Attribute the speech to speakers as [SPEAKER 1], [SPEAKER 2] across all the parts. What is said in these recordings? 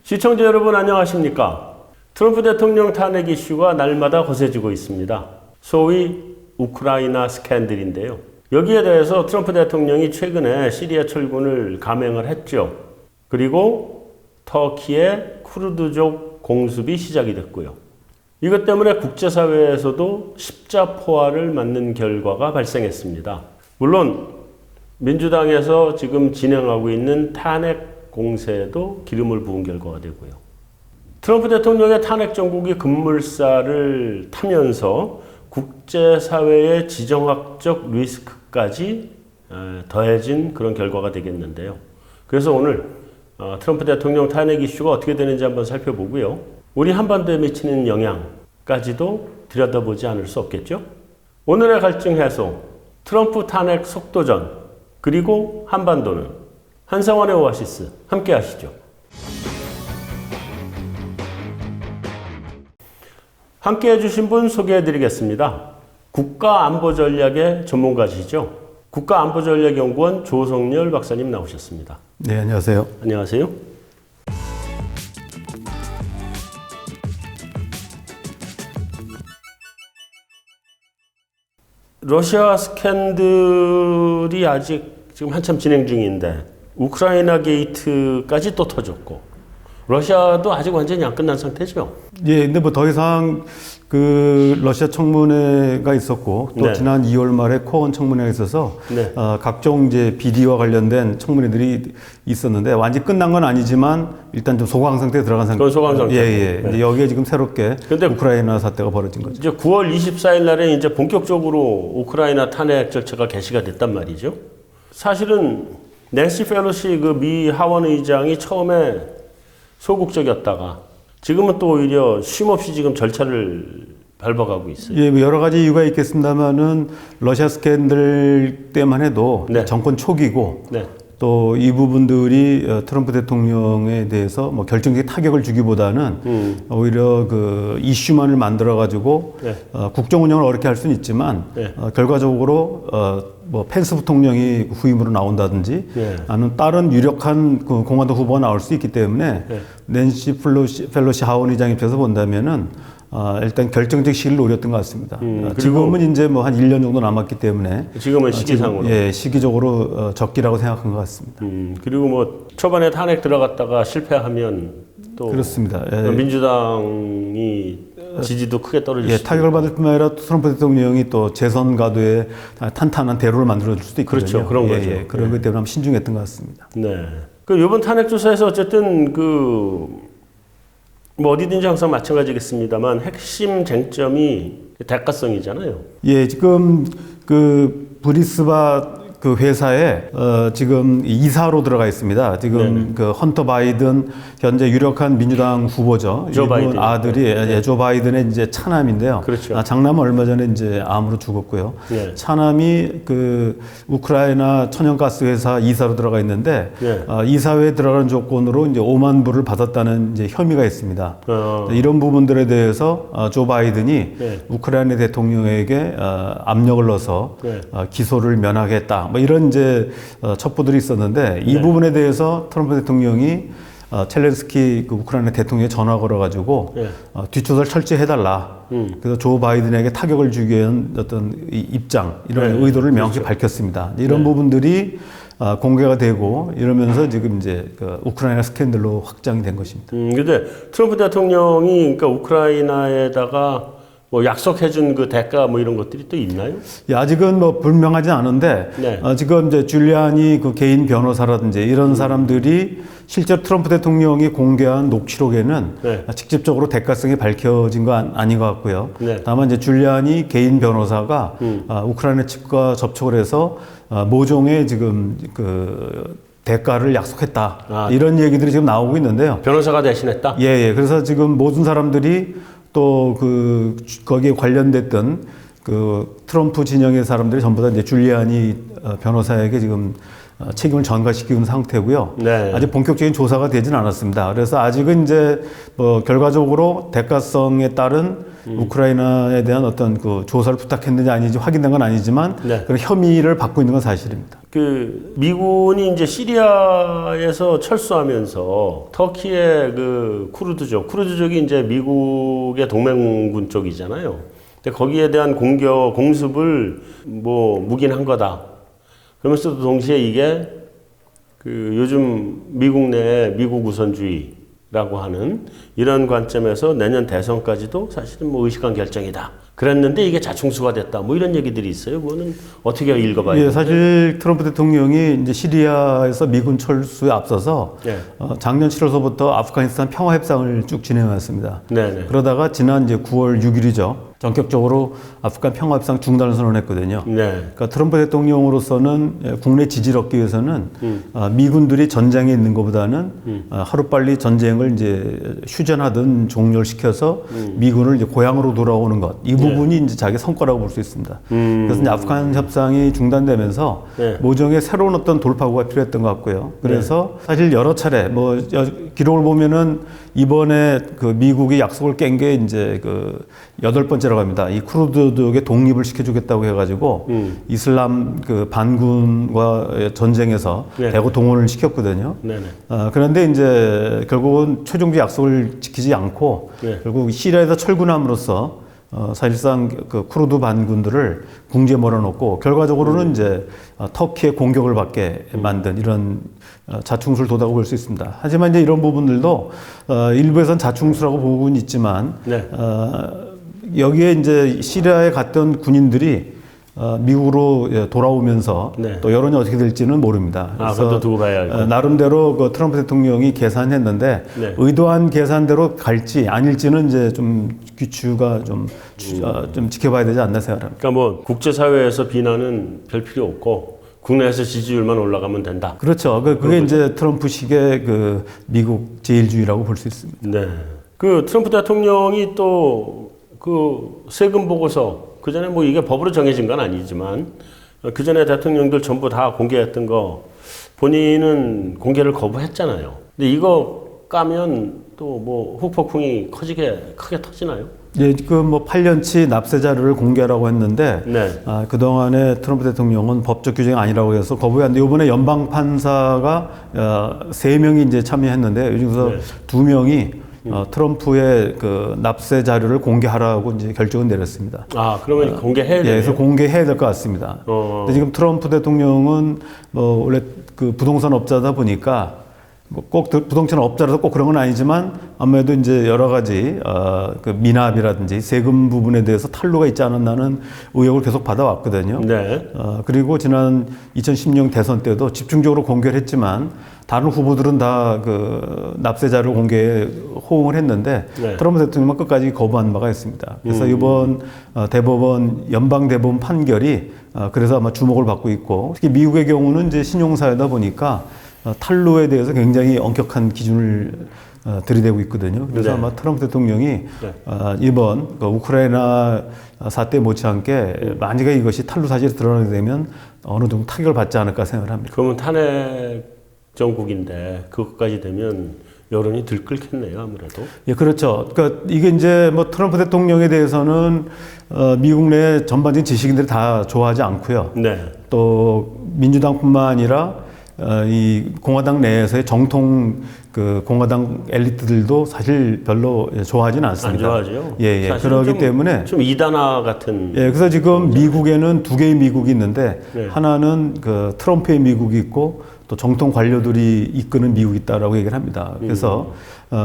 [SPEAKER 1] 시청자 여러분 안녕하십니까? 트럼프 대통령 탄핵 이슈가 날마다 거세지고 있습니다. 소위 우크라이나 스캔들인데요. 여기에 대해서 트럼프 대통령이 최근에 시리아 철군을 감행을 했죠. 그리고 터키의 쿠르드족 공습이 시작이 됐고요. 이것 때문에 국제사회에서도 십자포화를 맞는 결과가 발생했습니다. 물론 민주당에서 지금 진행하고 있는 탄핵 공세에도 기름을 부은 결과가 되고요. 트럼프 대통령의 탄핵 정국이 급물살을 타면서 국제사회의 지정학적 리스크까지 더해진 그런 결과가 되겠는데요. 그래서 오늘 트럼프 대통령 탄핵 이슈가 어떻게 되는지 한번 살펴보고요. 우리 한반도에 미치는 영향까지도 들여다보지 않을 수 없겠죠. 오늘의 갈증 해소, 트럼프 탄핵 속도전, 그리고 한반도는 한상원의 오아시스 함께 하시죠. 함께 해주신 분 소개해드리겠습니다. 국가안보전략의 전문가시죠. 국가안보전략연구원 조성열 박사님 나오셨습니다.
[SPEAKER 2] 네, 안녕하세요.
[SPEAKER 1] 안녕하세요. 러시아 스캔들이 아직 지금 한참 진행 중인데 우크라이나 게이트까지 또 터졌고 러시아도 아직 완전히 안 끝난 상태죠.
[SPEAKER 2] 예, 근데 뭐 더 이상 그 러시아 청문회가 있었고 또
[SPEAKER 1] 네.
[SPEAKER 2] 지난 2월 말에 코원 청문회가 있어서
[SPEAKER 1] 네.
[SPEAKER 2] 각종 이제 비리와 관련된 청문회들이 있었는데 완전히 끝난 건 아니지만 일단 좀 소강 상태에 들어간 상태.
[SPEAKER 1] 그건 소강 상태.
[SPEAKER 2] 예, 예.
[SPEAKER 1] 네.
[SPEAKER 2] 이제 여기에 지금 새롭게
[SPEAKER 1] 근데
[SPEAKER 2] 우크라이나 사태가 벌어진 거죠.
[SPEAKER 1] 이제 9월 24일 날에 이제 본격적으로 우크라이나 탄핵 절차가 개시가 됐단 말이죠. 사실은 낸시 펠로시 그 미 하원 의장이 처음에 소극적이었다가 지금은 또 오히려 쉼없이 지금 절차를 밟아가고 있어요.
[SPEAKER 2] 예, 뭐 여러 가지 이유가 있겠습니다만은 러시아 스캔들 때만 해도
[SPEAKER 1] 네.
[SPEAKER 2] 정권 초기고
[SPEAKER 1] 네.
[SPEAKER 2] 또 이 부분들이 트럼프 대통령에 대해서 뭐 결정적인 타격을 주기보다는 오히려 그 이슈만을 만들어 가지고
[SPEAKER 1] 네.
[SPEAKER 2] 국정 운영을 어렵게 할 수는 있지만
[SPEAKER 1] 네.
[SPEAKER 2] 결과적으로 뭐 펜스 부통령이 후임으로 나온다든지
[SPEAKER 1] 네.
[SPEAKER 2] 아니면 다른 유력한 그 공화당 후보가 나올 수 있기 때문에
[SPEAKER 1] 네.
[SPEAKER 2] 낸시 펠로시 하원 의장 입장에서 본다면은 일단 결정적 시기를 노렸던 것 같습니다. 지금은 이제 뭐 한 1년 정도 남았기 때문에
[SPEAKER 1] 지금은 시기상으로.
[SPEAKER 2] 예, 시기적으로 적기라고 생각한 것 같습니다.
[SPEAKER 1] 그리고 뭐 초반에 탄핵 들어갔다가 실패하면 또
[SPEAKER 2] 그렇습니다. 예.
[SPEAKER 1] 민주당이 지지도 크게 떨어질
[SPEAKER 2] 예,
[SPEAKER 1] 수
[SPEAKER 2] 타격을 받을 뿐만 아니라 트럼프 대통령이 또 재선 가도에 탄탄한 대로를 만들어줄 수도 있거든요.
[SPEAKER 1] 그렇죠. 그런 거죠.
[SPEAKER 2] 예, 그런 것 때문에 신중했던 것 같습니다.
[SPEAKER 1] 네. 그 이번 탄핵 조사에서 어쨌든 뭐 어디든지 항상 마찬가지겠습니다만 핵심 쟁점이 대가성이잖아요.
[SPEAKER 2] 예, 지금 그 브리스바 그 회사에 지금 이사로 들어가 있습니다. 지금
[SPEAKER 1] 네네.
[SPEAKER 2] 그 헌터 바이든 현재 유력한 민주당 후보죠.
[SPEAKER 1] 조 바이든.
[SPEAKER 2] 아들이
[SPEAKER 1] 네.
[SPEAKER 2] 예, 조 바이든의 이제 차남인데요.
[SPEAKER 1] 그렇죠.
[SPEAKER 2] 장남은 얼마 전에 이제 암으로 죽었고요.
[SPEAKER 1] 네.
[SPEAKER 2] 차남이 그 우크라이나 천연가스 회사 이사로 들어가 있는데
[SPEAKER 1] 네.
[SPEAKER 2] 이사회에 들어가는 조건으로 이제 5만 불을 받았다는 이제 혐의가 있습니다. 이런 부분들에 대해서 조 바이든이
[SPEAKER 1] 네.
[SPEAKER 2] 우크라이나 대통령에게 압력을 넣어서
[SPEAKER 1] 네.
[SPEAKER 2] 기소를 면하겠다. 뭐 이런 이제 첩보들이 있었는데 이
[SPEAKER 1] 네.
[SPEAKER 2] 부분에 대해서 트럼프 대통령이 첼렌스키 그 우크라이나 대통령에 전화 걸어가지고
[SPEAKER 1] 네.
[SPEAKER 2] 뒷조사를 철저히 해달라. 그래서 조 바이든에게 타격을 주기 위한 어떤 입장 이런
[SPEAKER 1] 네.
[SPEAKER 2] 의도를
[SPEAKER 1] 그렇죠.
[SPEAKER 2] 명확히 밝혔습니다. 이런 부분들이 공개가 되고 이러면서 지금 이제 그 우크라이나 스캔들로 확장이 된 것입니다.
[SPEAKER 1] 근데 트럼프 대통령이 그러니까 우크라이나에다가 뭐 약속해준 그 대가 뭐 이런 것들이 또 있나요?
[SPEAKER 2] 예, 아직은 뭐 불명하지 않은데
[SPEAKER 1] 네.
[SPEAKER 2] 지금 이제 줄리아니 그 개인 변호사라든지 이런 사람들이 실제 트럼프 대통령이 공개한 녹취록에는
[SPEAKER 1] 네.
[SPEAKER 2] 직접적으로 대가성이 밝혀진 거 아닌 것 같고요.
[SPEAKER 1] 네.
[SPEAKER 2] 다만 이제 줄리아니 개인 변호사가 우크라이나 측과 접촉을 해서 모종의 지금 그 대가를 약속했다. 이런 얘기들이 지금 나오고 있는데요.
[SPEAKER 1] 변호사가 대신했다?
[SPEAKER 2] 예. 그래서 지금 모든 사람들이 또 거기에 관련됐던 그 트럼프 진영의 사람들이 전부 다 이제 줄리아니 변호사에게 지금 책임을 전가시키는 상태고요.
[SPEAKER 1] 네.
[SPEAKER 2] 아직 본격적인 조사가 되지는 않았습니다. 그래서 아직은 이제 뭐 결과적으로 대가성에 따른 우크라이나에 대한 어떤 그 조사를 부탁했는지 아닌지 확인된 건 아니지만
[SPEAKER 1] 네.
[SPEAKER 2] 그런 혐의를 받고 있는 건 사실입니다.
[SPEAKER 1] 그 미군이 이제 시리아에서 철수하면서 터키의 그 쿠르드족이 이제 미국의 동맹군 쪽이잖아요. 근데 거기에 대한 공습을 뭐 묵인한 거다. 그러면서도 동시에 이게 그 요즘 미국 내 미국 우선주의라고 하는 이런 관점에서 내년 대선까지도 사실은 뭐 의식한 결정이다. 그랬는데 이게 자충수가 됐다. 뭐 이런 얘기들이 있어요. 그거는 어떻게 읽어봐야 돼요?
[SPEAKER 2] 사실 트럼프 대통령이 이제 시리아에서 미군 철수에 앞서서
[SPEAKER 1] 네.
[SPEAKER 2] 작년 7월서부터 아프가니스탄 평화 협상을 쭉 진행해왔습니다.
[SPEAKER 1] 네네.
[SPEAKER 2] 그러다가 지난 이제 9월 6일이죠. 전격적으로 아프간 평화 협상 중단을 선언했거든요.
[SPEAKER 1] 네.
[SPEAKER 2] 그러니까 트럼프 대통령으로서는 국내 지지를 얻기 위해서는 미군들이 전장에 있는 것보다는 하루빨리 전쟁을 이제 휴전하든 종료를 시켜서 미군을 이제 고향으로 돌아오는 것. 이 부분이 이제 자기 성과라고 볼 수 있습니다. 그래서 이제 아프간 협상이 중단되면서
[SPEAKER 1] 네.
[SPEAKER 2] 모종의 새로운 어떤 돌파구가 필요했던 것 같고요. 그래서 사실 여러 차례 뭐 기록을 보면은 이번에 그 미국이 약속을 깬 게 이제 그 8번째라고 합니다. 이 쿠르드족의 독립을 시켜주겠다고 해가지고 이슬람 그 반군과 전쟁에서
[SPEAKER 1] 네.
[SPEAKER 2] 대거 동원을 시켰거든요.
[SPEAKER 1] 네네.
[SPEAKER 2] 그런데 이제 결국은 최종적 약속을 지키지 않고
[SPEAKER 1] 네.
[SPEAKER 2] 결국 시리아에서 철군함으로써 사실상 그 쿠르드 반군들을 궁지에 몰아넣고 결과적으로는 이제 터키의 공격을 받게 만든 이런 자충수를 뒀다고 볼 수 있습니다. 하지만 이제 이런 부분들도 일부에선 자충수라고 보고는 있지만
[SPEAKER 1] 네.
[SPEAKER 2] 여기에 이제 시리아에 갔던 군인들이 미국으로 돌아오면서
[SPEAKER 1] 네.
[SPEAKER 2] 또 여론이 어떻게 될지는 모릅니다.
[SPEAKER 1] 그것도 두고 봐야 알고.
[SPEAKER 2] 나름대로 그 트럼프 대통령이 계산했는데
[SPEAKER 1] 네.
[SPEAKER 2] 의도한 계산대로 갈지 아닐지는 이제 좀 귀추가 좀 지켜봐야 되지 않나 생각합니다.
[SPEAKER 1] 그러니까 뭐 국제사회에서 비난은 별 필요 없고 국내에서 지지율만 올라가면 된다.
[SPEAKER 2] 그렇죠. 그게 이제 트럼프식의 그 미국 제일주의라고 볼 수 있습니다.
[SPEAKER 1] 네. 그 트럼프 대통령이 또 그 세금 보고서 그 전에 뭐 이게 법으로 정해진 건 아니지만 그 전에 대통령들 전부 다 공개했던 거 본인은 공개를 거부했잖아요. 근데 이거 까면 또 뭐 후폭풍이 크게 터지나요?
[SPEAKER 2] 예, 그 뭐 8년치 납세 자료를 공개하라고 했는데
[SPEAKER 1] 네.
[SPEAKER 2] 그동안에 트럼프 대통령은 법적 규정이 아니라고 해서 거부했는데 이번에 연방 판사가 3명이 이제 참여했는데 여기서
[SPEAKER 1] 네.
[SPEAKER 2] 2명이 트럼프의 그 납세 자료를 공개하라고 이제 결정을 내렸습니다.
[SPEAKER 1] 그러면 공개해야 돼요?
[SPEAKER 2] 그래서 공개해야 될 것 같습니다. 근데 지금 트럼프 대통령은 뭐 원래 그 부동산 업자다 보니까 뭐 꼭 부동산 업자라서 꼭 그런 건 아니지만 아무래도 이제 여러 가지 그 미납이라든지 세금 부분에 대해서 탄로가 있지 않았나는 의혹을 계속 받아왔거든요.
[SPEAKER 1] 네.
[SPEAKER 2] 그리고 지난 2016년 대선 때도 집중적으로 공개를 했지만 다른 후보들은 다 그 납세자를 공개에 호응을 했는데
[SPEAKER 1] 네.
[SPEAKER 2] 트럼프 대통령은 끝까지 거부한 바가 있습니다. 그래서 이번 대법원 연방 대법원 판결이 그래서 아마 주목을 받고 있고 특히 미국의 경우는 이제 신용사회다 보니까 탄로에 대해서 굉장히 엄격한 기준을 들이대고 있거든요. 그래서
[SPEAKER 1] 네.
[SPEAKER 2] 아마 트럼프 대통령이
[SPEAKER 1] 네.
[SPEAKER 2] 이번 그 우크라이나 사태 못지않게 만약에 이것이 탄로 사실이 드러나게 되면 어느 정도 타격을 받지 않을까 생각을 합니다.
[SPEAKER 1] 그러면 탄핵 정국인데 그것까지 되면 여론이 들끓겠네요, 아무래도.
[SPEAKER 2] 예, 그렇죠. 그러니까 이게 이제 뭐 트럼프 대통령에 대해서는 미국 내 전반적인 지식인들이 다 좋아하지 않고요.
[SPEAKER 1] 네.
[SPEAKER 2] 또 민주당뿐만 아니라 이 공화당 내에서의 정통 그 공화당 엘리트들도 사실 별로 좋아하지는 않습니다.
[SPEAKER 1] 안 좋아하죠.
[SPEAKER 2] 예. 그렇기 때문에
[SPEAKER 1] 좀 이단화 같은.
[SPEAKER 2] 예, 그래서 지금 미국에는 2개의 미국이 있는데
[SPEAKER 1] 네.
[SPEAKER 2] 하나는 그 트럼프의 미국이 있고 또 정통 관료들이 이끄는 미국이 있다라고 얘기를 합니다. 그래서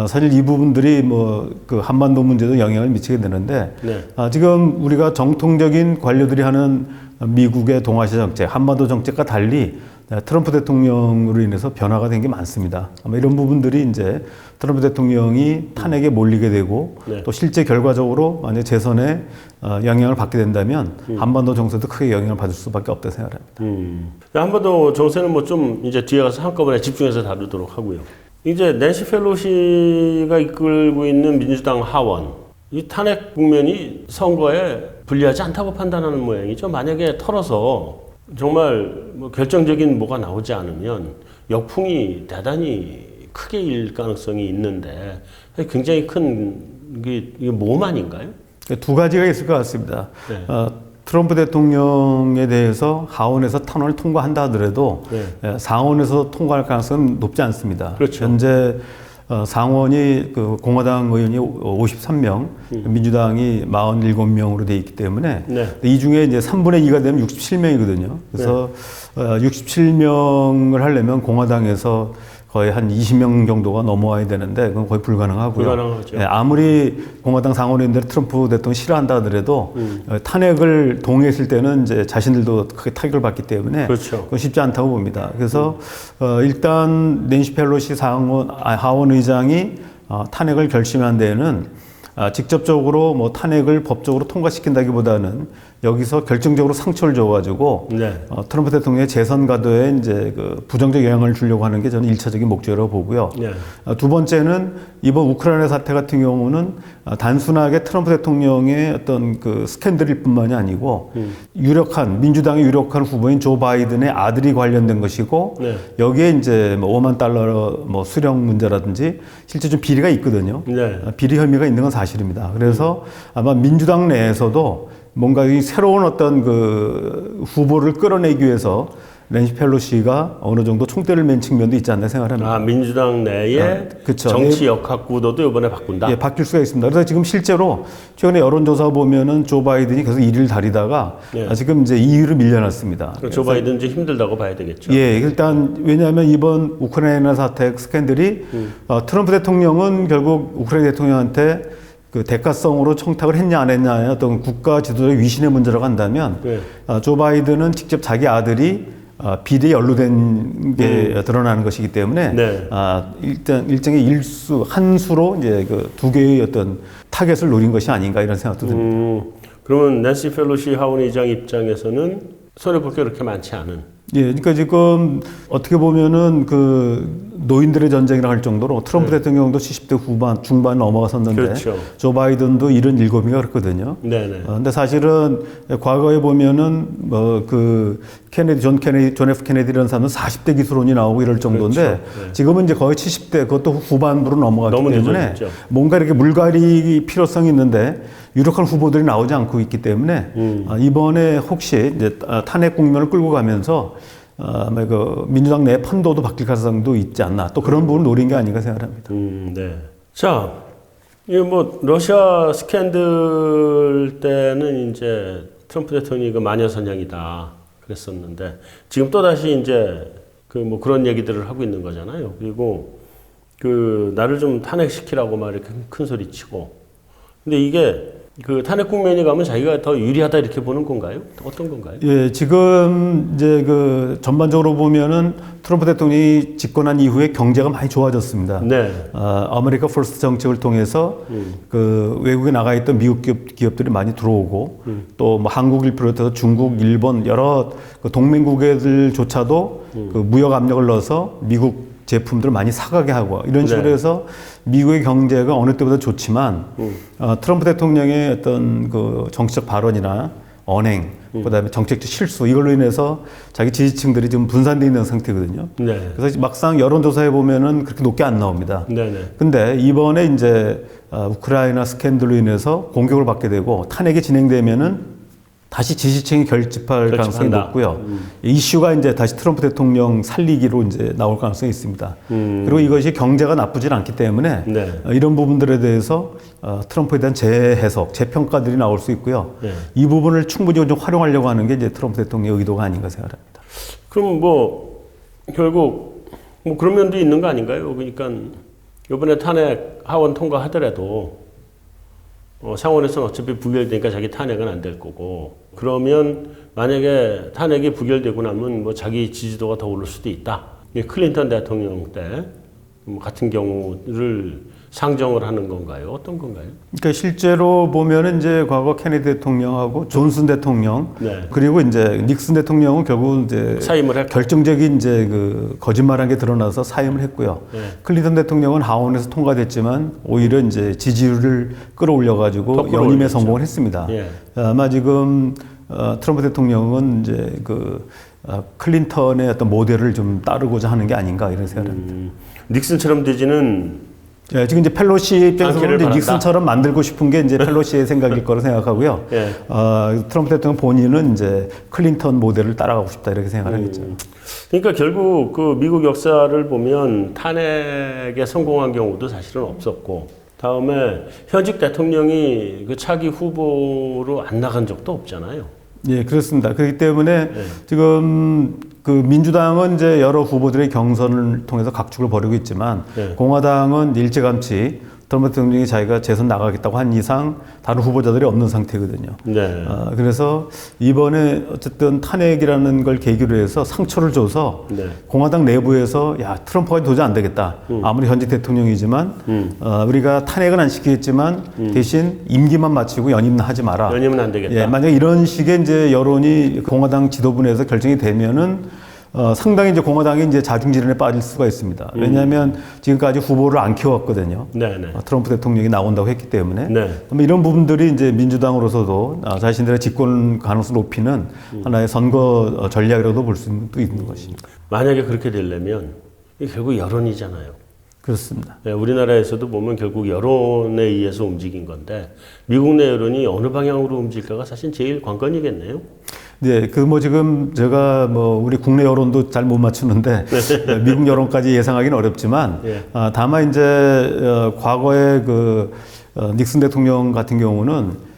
[SPEAKER 2] 사실 이 부분들이 뭐 그 한반도 문제도 영향을 미치게 되는데
[SPEAKER 1] 네.
[SPEAKER 2] 지금 우리가 정통적인 관료들이 하는 미국의 동아시아 정책, 한반도 정책과 달리 트럼프 대통령으로 인해서 변화가 된 게 많습니다. 아마 이런 부분들이 이제 트럼프 대통령이 탄핵에 몰리게 되고
[SPEAKER 1] 네.
[SPEAKER 2] 또 실제 결과적으로 만약 재선에 영향을 받게 된다면 한반도 정세도 크게 영향을 받을 수밖에 없다고 생각합니다.
[SPEAKER 1] 한반도 정세는 뭐 좀 이제 뒤에 가서 한꺼번에 집중해서 다루도록 하고요. 이제 낸시 펠로시가 이끌고 있는 민주당 하원, 이 탄핵 국면이 선거에 불리하지 않다고 판단하는 모양이죠. 만약에 털어서 정말 뭐 결정적인 뭐가 나오지 않으면 역풍이 대단히 크게 일 가능성이 있는데 굉장히 큰 이게 모험 아닌가요?
[SPEAKER 2] 두 가지가 있을 것 같습니다.
[SPEAKER 1] 네.
[SPEAKER 2] 트럼프 대통령에 대해서 하원에서 탄원을 통과한다 하더라도
[SPEAKER 1] 네.
[SPEAKER 2] 상원에서 통과할 가능성은 높지 않습니다.
[SPEAKER 1] 그렇죠.
[SPEAKER 2] 현재 상원이 그 공화당 의원이 53명, 민주당이 47명으로 돼 있기 때문에
[SPEAKER 1] 네.
[SPEAKER 2] 이 중에 이제 3분의 2가 되면 67명이거든요. 그래서 67명을 하려면 공화당에서 거의 한 20명 정도가 넘어와야 되는데 그건 거의 불가능하고요.
[SPEAKER 1] 불가능하죠.
[SPEAKER 2] 네, 아무리 공화당 상원의원들이 트럼프 대통령 싫어한다 하더라도 탄핵을 동의했을 때는 이제 자신들도 크게 타격을 받기 때문에
[SPEAKER 1] 그렇죠.
[SPEAKER 2] 그건 쉽지 않다고 봅니다. 그래서 일단 낸시 펠로시 하원 의장이 탄핵을 결심한 데에는 직접적으로 뭐 탄핵을 법적으로 통과시킨다기보다는 여기서 결정적으로 상처를 줘가지고
[SPEAKER 1] 네.
[SPEAKER 2] 트럼프 대통령의 재선 가도에 이제 그 부정적 영향을 주려고 하는 게 저는 일차적인 목적이라고 보고요.
[SPEAKER 1] 네.
[SPEAKER 2] 두 번째는 이번 우크라이나 사태 같은 경우는 단순하게 트럼프 대통령의 어떤 그 스캔들일 뿐만이 아니고 민주당의 유력한 후보인 조 바이든의 아들이 관련된 것이고
[SPEAKER 1] 네.
[SPEAKER 2] 여기에 이제 뭐 5만 달러 뭐 수령 문제라든지 실제 좀 비리가 있거든요.
[SPEAKER 1] 네.
[SPEAKER 2] 비리 혐의가 있는 건 사실입니다. 그래서 아마 민주당 내에서도 뭔가 이 새로운 어떤 그 후보를 끌어내기 위해서 낸시 펠로시가 어느 정도 총대를 맨 측면도 있지 않나 생각합니다.
[SPEAKER 1] 민주당 내에
[SPEAKER 2] 그쵸.
[SPEAKER 1] 정치 역학 구도도 이번에 바꾼다.
[SPEAKER 2] 예, 바뀔 수가 있습니다. 그래서 지금 실제로 최근에 여론조사 보면은 조 바이든이 계속 1위를 다리다가 지금 이제 2위로 밀려났습니다.
[SPEAKER 1] 조 바이든 좀 힘들다고 봐야 되겠죠.
[SPEAKER 2] 예, 일단 왜냐하면 이번 우크라이나 사태 스캔들이 트럼프 대통령은 결국 우크라이나 대통령한테 그 대가성으로 청탁을 했냐 안 했냐의 어떤 국가 지도적 위신의 문제라고 한다면
[SPEAKER 1] 네.
[SPEAKER 2] 조 바이든은 직접 자기 아들이 비리에 연루된 게 드러나는 것이기 때문에
[SPEAKER 1] 네.
[SPEAKER 2] 일단 일종의 한 수로 이제 그 두 개의 어떤 타겟을 노린 것이 아닌가 이런 생각도 듭니다.
[SPEAKER 1] 그러면 낸시 펠로시 하원 의장 입장에서는 손해볼 게 그렇게 많지 않은.
[SPEAKER 2] 예, 그러니까 지금 어떻게 보면은 그 노인들의 전쟁이라 할 정도로 트럼프 대통령도 70대 후반, 중반 넘어갔었는데
[SPEAKER 1] 그렇죠.
[SPEAKER 2] 조 바이든도 77이가 그렇거든요.
[SPEAKER 1] 네네.
[SPEAKER 2] 근데 사실은 과거에 보면은 뭐 그 존 F 케네디라는 사람은 40대 기술원이 나오고 이럴 정도인데
[SPEAKER 1] 그렇죠. 네.
[SPEAKER 2] 지금은 이제 거의 70대 그것도 후반부로 넘어갔기
[SPEAKER 1] 너무
[SPEAKER 2] 때문에
[SPEAKER 1] 늦어졌죠.
[SPEAKER 2] 뭔가 이렇게 물갈이 필요성이 있는데 유력한 후보들이 나오지 않고 있기 때문에 이번에 혹시 이제 탄핵 국면을 끌고 가면서 아마 그 민주당 내 판도도 바뀔 가능성도 있지 않나 또 그런 부분을 노린 게 아닌가 생각합니다.
[SPEAKER 1] 네. 자, 이 뭐 러시아 스캔들 때는 이제 트럼프 대통령이 그 마녀사냥이다 그랬었는데 지금 또 다시 이제 그 뭐 그런 얘기들을 하고 있는 거잖아요. 그리고 그 나를 좀 탄핵시키라고 막 이렇게 큰 소리 치고. 근데 이게 그 탄핵 국면이 가면 자기가 더 유리하다 이렇게 보는 건가요? 어떤 건가요?
[SPEAKER 2] 예, 지금 이제 그 전반적으로 보면은 트럼프 대통령이 집권한 이후에 경제가 많이 좋아졌습니다.
[SPEAKER 1] 네.
[SPEAKER 2] 아메리카 퍼스트 정책을 통해서 그 외국에 나가 있던 미국 기업들이 많이 들어오고 또 뭐 한국을 비롯해서 중국, 일본 여러 그 동맹국들조차도 그 무역 압력을 넣어서 미국 제품들을 많이 사가게 하고 이런 식으로
[SPEAKER 1] 네.
[SPEAKER 2] 해서 미국의 경제가 어느 때보다 좋지만 트럼프 대통령의 어떤 그 정치적 발언이나 언행, 그다음에 정책적 실수 이걸로 인해서 자기 지지층들이 지금 분산되어 있는 상태거든요.
[SPEAKER 1] 네.
[SPEAKER 2] 그래서 막상 여론조사에 보면은 그렇게 높게 안 나옵니다.
[SPEAKER 1] 네네.
[SPEAKER 2] 근데 이번에 이제 우크라이나 스캔들로 인해서 공격을 받게 되고 탄핵이 진행되면은 다시 지지층이 결집할 가능성이 높고요. 이슈가 이제 다시 트럼프 대통령 살리기로 이제 나올 가능성이 있습니다. 그리고 이것이 경제가 나쁘진 않기 때문에
[SPEAKER 1] 네.
[SPEAKER 2] 이런 부분들에 대해서 트럼프에 대한 재해석, 재평가들이 나올 수 있고요.
[SPEAKER 1] 네.
[SPEAKER 2] 이 부분을 충분히 좀 활용하려고 하는 게 이제 트럼프 대통령의 의도가 아닌가 생각합니다.
[SPEAKER 1] 그럼 뭐 결국 뭐 그런 면도 있는 거 아닌가요? 그러니까 이번에 탄핵 하원 통과하더라도 상원에서는 어차피 부결되니까 자기 탄핵은 안 될 거고 그러면 만약에 탄핵이 부결되고 나면 뭐 자기 지지도가 더 오를 수도 있다. 클린턴 대통령 때 뭐 같은 경우를 상정을 하는 건가요? 어떤 건가요?
[SPEAKER 2] 그러니까 실제로 보면은 이제 과거 케네디 대통령하고 존슨 대통령
[SPEAKER 1] 네.
[SPEAKER 2] 그리고 이제 닉슨 대통령은 결국 이제
[SPEAKER 1] 사임을 했고.
[SPEAKER 2] 결정적인 이제 그 거짓말한 게 드러나서 사임을 했고요.
[SPEAKER 1] 네.
[SPEAKER 2] 클린턴 대통령은 하원에서 통과됐지만 오히려 이제 지지율을 끌어올려
[SPEAKER 1] 더
[SPEAKER 2] 가지고
[SPEAKER 1] 끌어올렸죠.
[SPEAKER 2] 연임에 성공을 했습니다.
[SPEAKER 1] 예.
[SPEAKER 2] 아마 지금 트럼프 대통령은 이제 클린턴의 어떤 모델을 좀 따르고자 하는 게 아닌가 이런 생각을 합니다.
[SPEAKER 1] 닉슨처럼 되지는
[SPEAKER 2] 예, 지금 이제 펠로시 입장에서는
[SPEAKER 1] 바란다.
[SPEAKER 2] 닉슨처럼 만들고 싶은 게 이제 펠로시의 생각일 거라 생각하고요.
[SPEAKER 1] 예.
[SPEAKER 2] 트럼프 대통령 본인은 이제 클린턴 모델을 따라가고 싶다 이렇게 생각을 하겠죠.
[SPEAKER 1] 그러니까 결국 그 미국 역사를 보면 탄핵에 성공한 경우도 사실은 없었고, 다음에 현직 대통령이 그 차기 후보로 안 나간 적도 없잖아요.
[SPEAKER 2] 예, 그렇습니다. 그렇기 때문에 지금 그 민주당은 이제 여러 후보들의 경선을 통해서 각축을 벌이고 있지만 공화당은 일찌감치 트럼프 대통령이 자기가 재선 나가겠다고 한 이상 다른 후보자들이 없는 상태거든요.
[SPEAKER 1] 네.
[SPEAKER 2] 그래서 이번에 어쨌든 탄핵이라는 걸 계기로 해서 상처를 줘서 공화당 내부에서 야 트럼프가 도저히 안 되겠다. 아무리 현직 대통령이지만 우리가 탄핵은 안 시키겠지만 대신 임기만 마치고 연임은 하지 마라.
[SPEAKER 1] 연임은 안 되겠다.
[SPEAKER 2] 예, 만약 이런 식의 이제 여론이 공화당 지도부 내에서 결정이 되면은 상당히 이제 공화당이 이제 자중질환에 빠질 수가 있습니다. 왜냐하면 지금까지 후보를 안 키웠거든요. 트럼프 대통령이 나온다고 했기 때문에. 그럼 이런 부분들이 이제 민주당으로서도 자신들의 집권 가능성을 높이는 하나의 선거 전략이라고 볼 수도 있는 것입니다.
[SPEAKER 1] 만약에 그렇게 되려면 이게 결국 여론이잖아요.
[SPEAKER 2] 그렇습니다.
[SPEAKER 1] 네, 우리나라에서도 보면 결국 여론에 의해서 움직인 건데 미국 내 여론이 어느 방향으로 움직일까가 사실 제일 관건이겠네요.
[SPEAKER 2] 네, 지금 제가 우리 국내 여론도 잘 못 맞추는데 미국 여론까지 예상하기는 어렵지만 다만 이제 과거에 닉슨 대통령 같은 경우는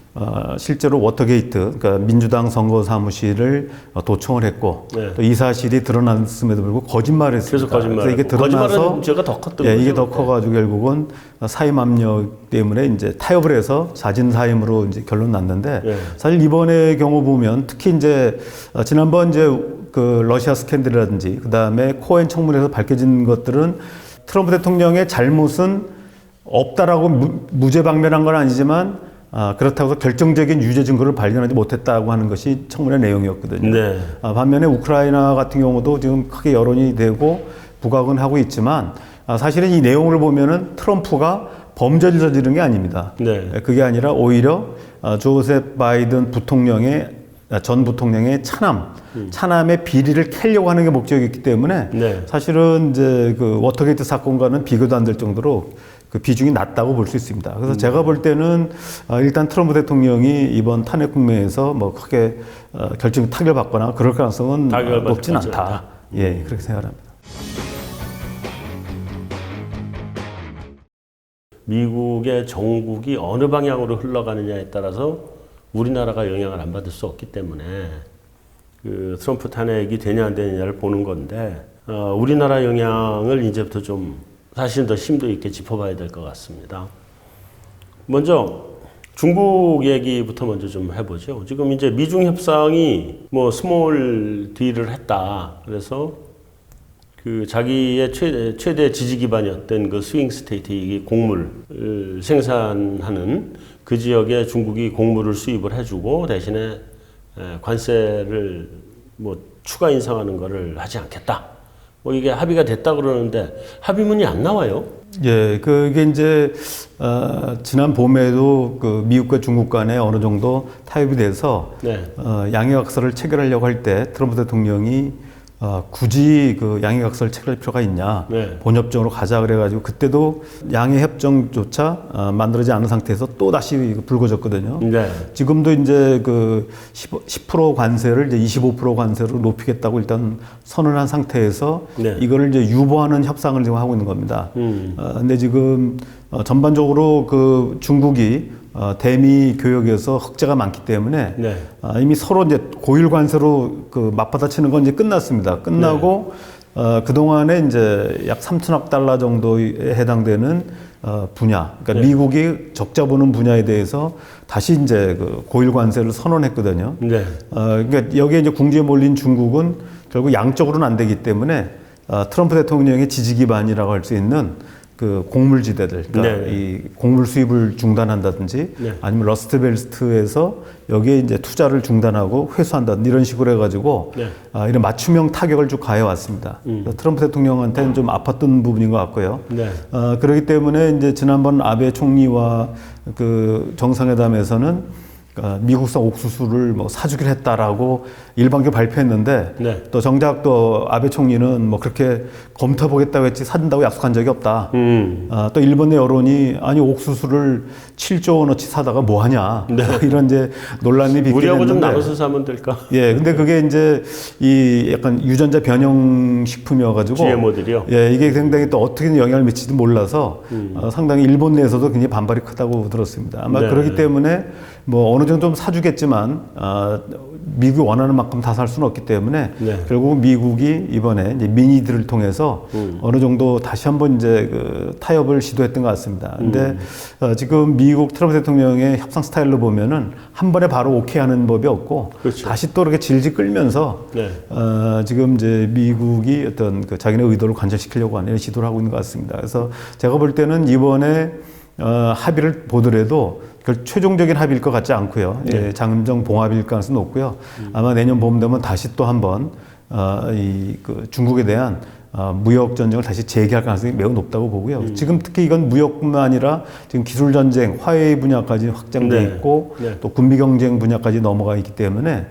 [SPEAKER 2] 실제로 워터게이트, 그러니까 민주당 선거 사무실을 도청을 했고 또 이 사실이 드러났음에도 불구하고 거짓말을 했습니다.
[SPEAKER 1] 그래서
[SPEAKER 2] 이게 드러나서
[SPEAKER 1] 제가 더 컸던
[SPEAKER 2] 이게
[SPEAKER 1] 거죠.
[SPEAKER 2] 더 커가지고 결국은 사임 압력 때문에 이제 타협을 해서 자진 사임으로 이제 결론 났는데 사실 이번의 경우 보면 특히 이제 지난번 이제 러시아 스캔들이라든지 그 다음에 코엔 청문회에서 밝혀진 것들은 트럼프 대통령의 잘못은 없다라고 무죄 방면한 건 아니지만 그렇다고 해서 결정적인 유죄 증거를 발견하지 못했다고 하는 것이 청문회 내용이었거든요. 반면에 우크라이나 같은 경우도 지금 크게 여론이 되고 부각은 하고 있지만 사실은 이 내용을 보면은 트럼프가 범죄를 저지른 게 아닙니다. 그게 아니라 오히려 조셉 바이든 전 부통령의 차남의 비리를 캐려고 하는 게 목적이었기 때문에 사실은 이제 워터게이트 사건과는 비교도 안 될 정도로 비중이 낮다고 볼 수 있습니다. 그래서 제가 볼 때는 일단 트럼프 대통령이 이번 탄핵 국면에서 크게 결정 타결 받거나 그럴 가능성은 높진 않다. 예, 그렇게 생각합니다.
[SPEAKER 1] 미국의 정국이 어느 방향으로 흘러가느냐에 따라서 우리나라가 영향을 안 받을 수 없기 때문에 트럼프 탄핵이 되냐 안 되느냐를 보는 건데 우리나라 영향을 이제부터 좀 사실 더 심도 있게 짚어봐야 될 것 같습니다. 먼저 중국 얘기부터 먼저 좀 해보죠. 지금 이제 미중 협상이 스몰 딜을 했다. 그래서 자기의 최대 지지 기반이었던 스윙 스테이트, 이게 곡물을 생산하는 그 지역에 중국이 곡물을 수입을 해주고 대신에 관세를 추가 인상하는 거를 하지 않겠다. 이게 합의가 됐다 그러는데 합의문이 안 나와요.
[SPEAKER 2] 예, 그게 이제 지난 봄에도 미국과 중국 간에 어느 정도 타협이 돼서 양해각서를 체결하려고 할 때 트럼프 대통령이 굳이 양해각서를 체결할 필요가 있냐, 본협정으로 가자 그래가지고 그때도 양해협정조차 만들어지지 않은 상태에서 또 다시 불거졌거든요. 지금도 이제 10% 관세를 이제 25% 관세로 높이겠다고 일단 선언한 상태에서 이거를 이제 유보하는 협상을 지금 하고 있는 겁니다. 근데 지금 전반적으로 중국이 대미 교역에서 흑자가 많기 때문에 이미 서로 이제 고율 관세로 맞받아치는 건 이제 끝났습니다. 끝나고 그동안에 이제 약 3천억 달러 정도에 해당되는 분야, 그러니까 미국이 적자 보는 분야에 대해서 다시 이제 고율 관세를 선언했거든요. 그러니까 여기에 이제 궁지에 몰린 중국은 결국 양적으로는 안 되기 때문에 트럼프 대통령의 지지 기반이라고 할 수 있는 곡물지대들, 그러니까 이 곡물 수입을 중단한다든지 아니면 러스트벨트에서 여기에 이제 투자를 중단하고 회수한다든지 이런 식으로 해가지고 이런 맞춤형 타격을 쭉 가해왔습니다. 트럼프 대통령한테는 좀 아팠던 부분인 것 같고요. 그렇기 때문에 이제 지난번 아베 총리와 정상회담에서는 미국산 옥수수를 뭐 사주기로 했다라고 일방적으로 발표했는데
[SPEAKER 1] 네.
[SPEAKER 2] 또 정작 또 아베 총리는 뭐 그렇게 검토해보겠다고 했지 사준다고 약속한 적이 없다. 또 일본 내 여론이 아니 옥수수를 7조 원어치 사다가 뭐 하냐.
[SPEAKER 1] 네.
[SPEAKER 2] 이런 이제 논란이 빚게
[SPEAKER 1] 우리하고 좀
[SPEAKER 2] 됐는데
[SPEAKER 1] 나눠서 사면 될까?
[SPEAKER 2] 예, 근데 그게 이제 이 약간 유전자 변형 식품이어가지고
[SPEAKER 1] GMO들이요?
[SPEAKER 2] 예, 이게 굉장히 또 어떻게 영향을 미칠지 몰라서 상당히 일본 내에서도 굉장히 반발이 크다고 들었습니다. 아마
[SPEAKER 1] 네.
[SPEAKER 2] 그렇기 때문에 뭐 어느 정도 좀 사주겠지만 미국이 원하는 만큼 다 살 수는 없기 때문에
[SPEAKER 1] 네.
[SPEAKER 2] 결국 미국이 이번에 이제 미니들을 통해서 어느 정도 다시 한번 이제 그 타협을 시도했던 것 같습니다. 근데 지금 미국 트럼프 대통령의 협상 스타일로 보면은 한 번에 바로 오케이 하는 법이 없고
[SPEAKER 1] 그렇죠.
[SPEAKER 2] 다시 또 이렇게 질질 끌면서
[SPEAKER 1] 네.
[SPEAKER 2] 지금 이제 미국이 어떤 그 자기네 의도를 관철시키려고 하는 시도를 하고 있는 것 같습니다. 그래서 제가 볼 때는 이번에 합의를 보더라도 최종적인 합의일 것 같지 않고요.
[SPEAKER 1] 네.
[SPEAKER 2] 예, 장점 봉합일 가능성이 높고요. 아마 내년 봄 되면 다시 또 한번 그 중국에 대한 무역 전쟁을 다시 재개할 가능성이 매우 높다고 보고요. 지금 특히 이건 무역뿐만 아니라 지금 기술 전쟁, 화해 분야까지 확장돼
[SPEAKER 1] 네.
[SPEAKER 2] 있고
[SPEAKER 1] 네.
[SPEAKER 2] 또 군비 경쟁 분야까지 넘어가 있기 때문에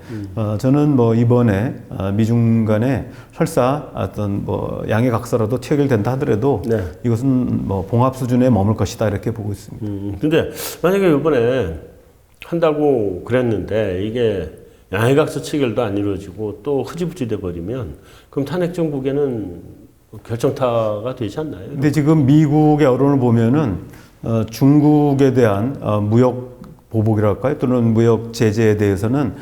[SPEAKER 2] 저는 뭐 이번에 미중 간에 설사 어떤 뭐 양해 각서라도 체결된다 하더라도
[SPEAKER 1] 네.
[SPEAKER 2] 이것은 뭐 봉합 수준에 머물 것이다 이렇게 보고 있습니다.
[SPEAKER 1] 근데 만약에 이번에 한다고 그랬는데 이게 양해각서 체결도 안 이루어지고 또 흐지부지 돼 버리면 그럼 탄핵 정국에는 결정타가 되지 않나요?
[SPEAKER 2] 근데 지금 미국의 여론을 보면은 중국에 대한 무역 보복이랄까요? 또는 무역 제재에 대해서는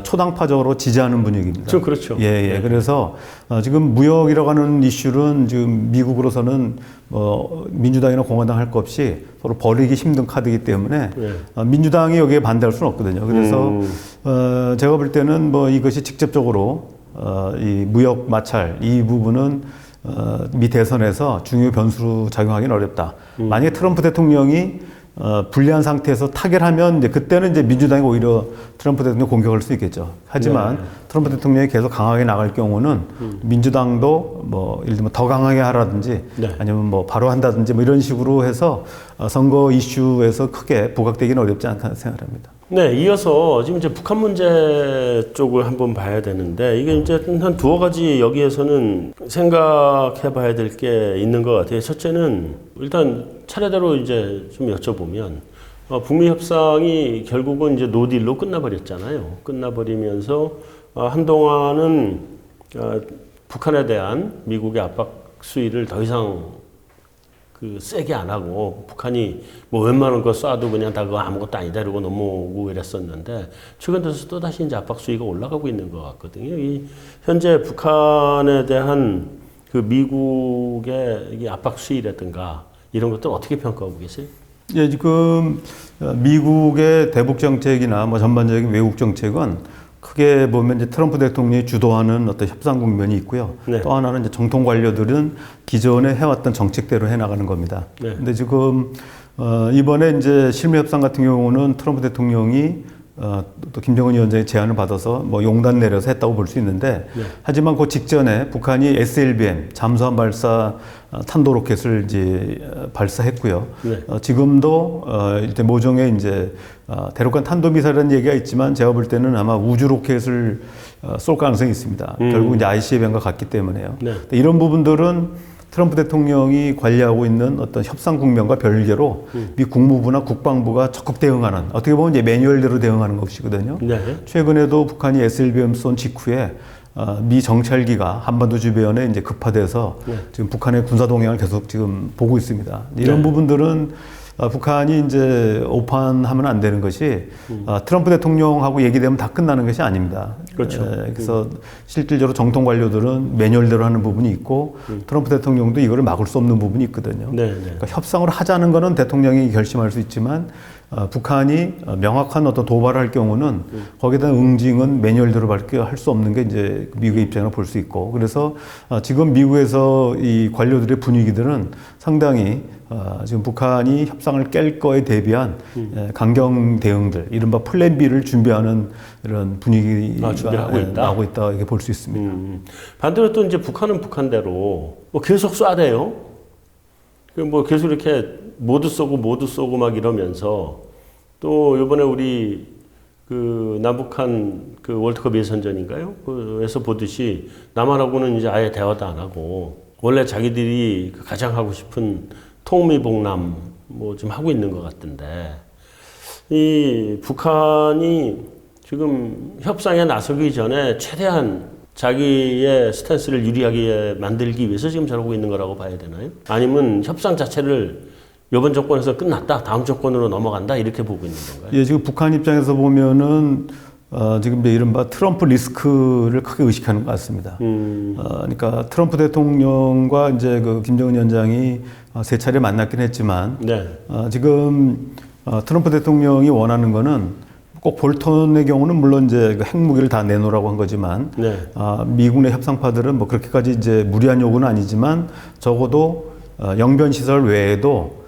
[SPEAKER 2] 초당파적으로 지지하는 분위기입니다.
[SPEAKER 1] 좀 그렇죠.
[SPEAKER 2] 예, 예. 그래서 지금 무역이라고 하는 이슈는 지금 미국으로서는 민주당이나 공화당 할 것 없이 서로 버리기 힘든 카드이기 때문에 민주당이 여기에 반대할 수는 없거든요. 그래서 제가 볼 때는 뭐 이것이 직접적으로 이 무역 마찰 이 부분은 미 대선에서 중요 변수로 작용하기는 어렵다. 만약에 트럼프 대통령이 불리한 상태에서 타결하면 이제 그때는 이제 민주당이 오히려 트럼프 대통령 공격할 수 있겠죠. 하지만 트럼프 대통령이 계속 강하게 나갈 경우는 민주당도 뭐 예를 들면 더 강하게 하라든지 아니면 뭐 바로 한다든지 뭐 이런 식으로 해서 선거 이슈에서 크게 부각되기는 어렵지 않다 생각합니다.
[SPEAKER 1] 네, 이어서 지금 이제 북한 문제 쪽을 한번 봐야 되는데 이게 이제 한 두어 가지 여기에서는 생각해 봐야 될 게 있는 것 같아요. 첫째는 일단 차례대로 이제 좀 여쭤보면 북미 협상이 결국은 이제 노딜로 끝나버렸잖아요. 끝나버리면서 한동안은 북한에 대한 미국의 압박 수위를 더 이상 그 세게 안 하고 북한이 뭐 웬만한 거 쏴도 그냥 다 그거 아무것도 아니다 이러고 넘어오고 이랬었는데 최근 들어서 또 다시 이제 압박 수위가 올라가고 있는 것 같거든요. 이 현재 북한에 대한 그 미국의 이 압박 수위라든가 이런 것들 어떻게 평가하고 계세요?
[SPEAKER 2] 예, 지금 미국의 대북 정책이나 뭐 전반적인 외국 정책은 크게 보면 이제 트럼프 대통령이 주도하는 어떤 협상 국면이 있고요.
[SPEAKER 1] 네.
[SPEAKER 2] 또 하나는 이제 정통 관료들은 기존에 해왔던 정책대로 해나가는 겁니다.
[SPEAKER 1] 네.
[SPEAKER 2] 근데 지금 이번에 이제 실무 협상 같은 경우는 트럼프 대통령이 또 김정은 위원장의 제안을 받아서 뭐 용단 내려서 했다고 볼 수 있는데 하지만 그 직전에 북한이 SLBM 잠수함 발사 탄도 로켓을 이제 발사했고요. 지금도 일단 모종의 이제 대륙간 탄도 미사일이라는 얘기가 있지만 제가 볼 때는 아마 우주 로켓을 쏠 가능성이 있습니다. 결국 이제 ICBM과 같기 때문에요. 이런 부분들은 트럼프 대통령이 관리하고 있는 어떤 협상 국면과 별개로 미 국무부나 국방부가 적극 대응하는 어떻게 보면 이제 매뉴얼대로 대응하는 것이거든요. 최근에도 북한이 SLBM 쏜 직후에 미 정찰기가 한반도 주변에 이제 급파돼서 지금 북한의 군사 동향을 계속 지금 보고 있습니다. 이런 부분들은 북한이 이제 오판하면 안 되는 것이 트럼프 대통령하고 얘기되면 다 끝나는 것이 아닙니다.
[SPEAKER 1] 그렇죠.
[SPEAKER 2] 그래서 실질적으로 정통 관료들은 매뉴얼대로 하는 부분이 있고 트럼프 대통령도 이거를 막을 수 없는 부분이 있거든요. 그러니까 협상을 하자는 거는 대통령이 결심할 수 있지만 북한이 명확한 어떤 도발을 할 경우는 거기에 대한 응징은 매뉴얼대로밖에 할 수 없는 게 이제 미국의 입장을 볼 수 있고 그래서 지금 미국에서 이 관료들의 분위기들은 상당히 지금 북한이 협상을 깰 거에 대비한 강경 대응들, 이른바 플랜 B를 준비하는 이런 분위기가 나오고 있다 이렇게 볼 수 있습니다.
[SPEAKER 1] 반대로 또 이제 북한은 북한대로 뭐 계속 쏴대요. 뭐 계속 이렇게 모두 쏘고 막 이러면서 또 이번에 우리 그 남북한 그 월드컵 예선전인가요? 그에서 보듯이 남한하고는 이제 아예 대화도 안 하고 원래 자기들이 그 가장 하고 싶은 통미봉남 뭐 좀 하고 있는 것 같던데 이 북한이 지금 협상에 나서기 전에 최대한 자기의 스탠스를 유리하게 만들기 위해서 지금 저러고 있는 거라고 봐야 되나요? 아니면 협상 자체를 이번 정권에서 끝났다, 다음 정권으로 넘어간다 이렇게 보고 있는 건가요?
[SPEAKER 2] 예, 지금 북한 입장에서 보면은 지금 이제 이른바 트럼프 리스크를 크게 의식하는 것 같습니다. 그러니까 트럼프 대통령과 이제 그 김정은 위원장이 세 차례 만났긴 했지만
[SPEAKER 1] 네.
[SPEAKER 2] 지금 트럼프 대통령이 원하는 거는 꼭 볼턴의 경우는 물론 이제 그 핵무기를 다 내놓으라고 한 거지만
[SPEAKER 1] 네.
[SPEAKER 2] 미국 내 협상파들은 뭐 그렇게까지 이제 무리한 요구는 아니지만 적어도 영변 시설 외에도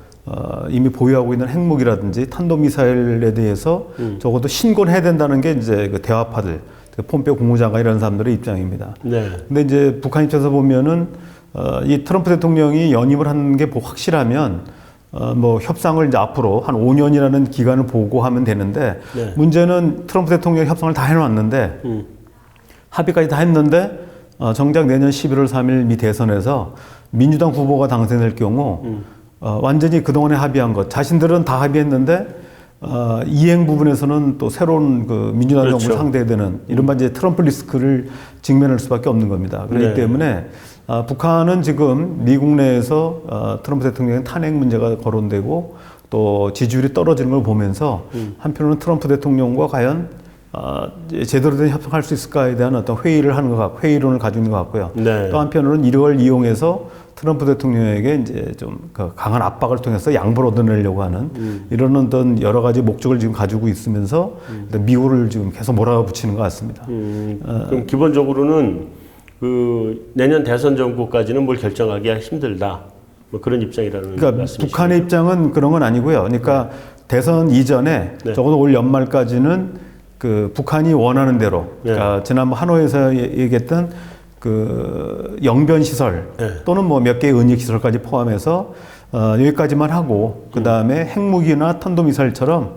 [SPEAKER 2] 이미 보유하고 있는 핵무기라든지 탄도미사일에 대해서 적어도 신고해야 된다는 게 이제 그 대화파들, 폼페오 국무장관 이런 사람들의 입장입니다.
[SPEAKER 1] 네.
[SPEAKER 2] 근데 이제 북한 입장에서 보면은 이 트럼프 대통령이 연임을 하는 게 확실하면 뭐 협상을 이제 앞으로 한 5년이라는 기간을 보고 하면 되는데
[SPEAKER 1] 네.
[SPEAKER 2] 문제는 트럼프 대통령이 협상을 다 해놨는데 합의까지 다 했는데 정작 내년 11월 3일 미 대선에서 민주당 후보가 당선될 경우 완전히 그동안에 합의한 것 자신들은 다 합의했는데 이행 부분에서는 또 새로운 그 민주당
[SPEAKER 1] 그렇죠.
[SPEAKER 2] 정부를 상대되는 이른바 이제 트럼프 리스크를 직면할 수밖에 없는 겁니다. 그렇기
[SPEAKER 1] 네.
[SPEAKER 2] 때문에 북한은 지금 미국 내에서 트럼프 대통령의 탄핵 문제가 거론되고 또 지지율이 떨어지는 걸 보면서 한편으로는 트럼프 대통령과 과연 제대로 된 협상할 수 있을까에 대한 어떤 회의를 하는 것 같고 회의론을 가지고 있는 것 같고요.
[SPEAKER 1] 네.
[SPEAKER 2] 또 한편으로는 이걸 이용해서 트럼프 대통령에게 이제 좀 강한 압박을 통해서 양보를 얻어내려고 하는 이런 어떤 여러 가지 목적을 지금 가지고 있으면서 미국을 지금 계속 몰아붙이는 것 같습니다.
[SPEAKER 1] 그럼 기본적으로는 그 내년 대선 정국까지는 뭘 결정하기가 힘들다. 뭐 그런 입장이라는
[SPEAKER 2] 그러니까
[SPEAKER 1] 말씀이시죠?
[SPEAKER 2] 북한의 입장은 그런 건 아니고요. 그러니까 대선 이전에
[SPEAKER 1] 네.
[SPEAKER 2] 적어도 올 연말까지는 그 북한이 원하는 대로 그러니까 지난번 하노이에서 얘기했던 그 영변 시설
[SPEAKER 1] 네.
[SPEAKER 2] 또는 뭐 몇 개의 은닉 시설까지 포함해서 여기까지만 하고 그 다음에 핵무기나 탄도미사일처럼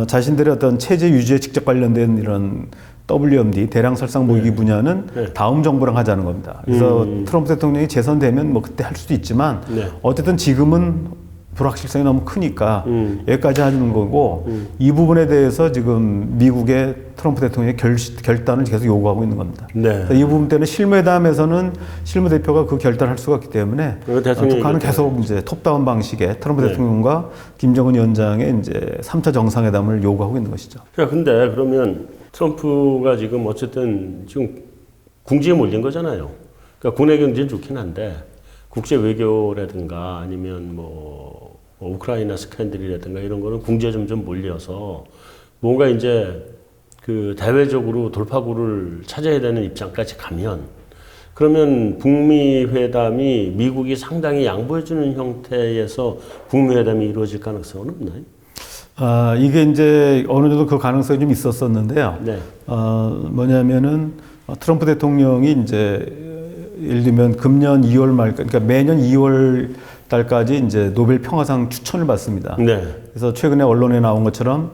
[SPEAKER 2] 자신들의 어떤 체제 유지에 직접 관련된 이런 WMD 대량 살상 무기 분야는 다음 정부랑 하자는 겁니다. 그래서 트럼프 대통령이 재선되면 뭐 그때 할 수도 있지만 어쨌든 지금은 불확실성이 너무 크니까 여기까지 하는 거고 이 부분에 대해서 지금 미국의 트럼프 대통령의 결단을 계속 요구하고 있는 겁니다.
[SPEAKER 1] 네.
[SPEAKER 2] 이 부분 때문에 실무회담에서는 실무 대표가 그 결단을 할 수가 없기 때문에 북한은 계속 이제 톱다운 방식의 트럼프 대통령과 김정은 위원장의 이제 3차 정상회담을 요구하고 있는 것이죠.
[SPEAKER 1] 자, 근데 그러면 트럼프가 지금 어쨌든 지금 궁지에 몰린 거잖아요. 그러니까 국내 경제는 좋긴 한데 국제 외교라든가 아니면 뭐 우크라이나 스캔들이라든가 이런 거는 궁지에 좀 몰려서 뭔가 이제 그 대외적으로 돌파구를 찾아야 되는 입장까지 가면 그러면 북미 회담이 미국이 상당히 양보해주는 형태에서 북미 회담이 이루어질 가능성은 없나요?
[SPEAKER 2] 이게 이제 어느 정도 그 가능성이 좀 있었었는데요.
[SPEAKER 1] 네.
[SPEAKER 2] 뭐냐면은 트럼프 대통령이 이제 예를 들면 금년 2월 말, 그러니까 매년 2월 달까지 이제 노벨 평화상 추천을 받습니다.
[SPEAKER 1] 네.
[SPEAKER 2] 그래서 최근에 언론에 나온 것처럼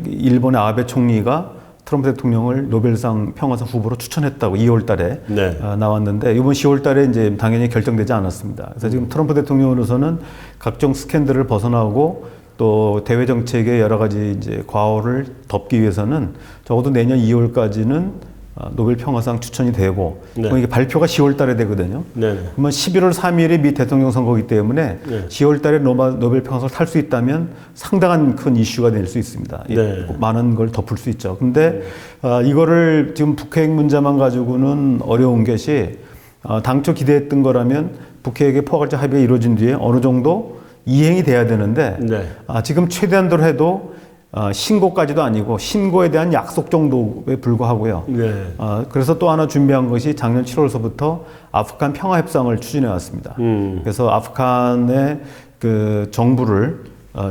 [SPEAKER 2] 일본의 아베 총리가 트럼프 대통령을 노벨상 평화상 후보로 추천했다고 2월 달에
[SPEAKER 1] 네.
[SPEAKER 2] 나왔는데 이번 10월 달에 이제 당연히 결정되지 않았습니다. 그래서 지금 트럼프 대통령으로서는 각종 스캔들을 벗어나고 또 대외 정책의 여러 가지 이제 과오를 덮기 위해서는 적어도 내년 2월까지는 노벨 평화상 추천이 되고 이게 발표가 10월 달에 되거든요.
[SPEAKER 1] 네.
[SPEAKER 2] 그러면 11월 3일이 미 대통령 선거이기 때문에 10월 달에 노벨 평화상을 탈 수 있다면 상당한 큰 이슈가 될 수 있습니다.
[SPEAKER 1] 네.
[SPEAKER 2] 많은 걸 덮을 수 있죠. 근데 이거를 지금 북핵 문제만 가지고는 어려운 것이 당초 기대했던 거라면 북핵의 포괄적 합의가 이루어진 뒤에 어느 정도 이행이 돼야 되는데 지금 최대한도로 해도 신고까지도 아니고 신고에 대한 약속 정도에 불과하고요. 그래서 또 하나 준비한 것이 작년 7월서부터 아프간 평화 협상을 추진해 왔습니다. 그래서 아프간의 그 정부를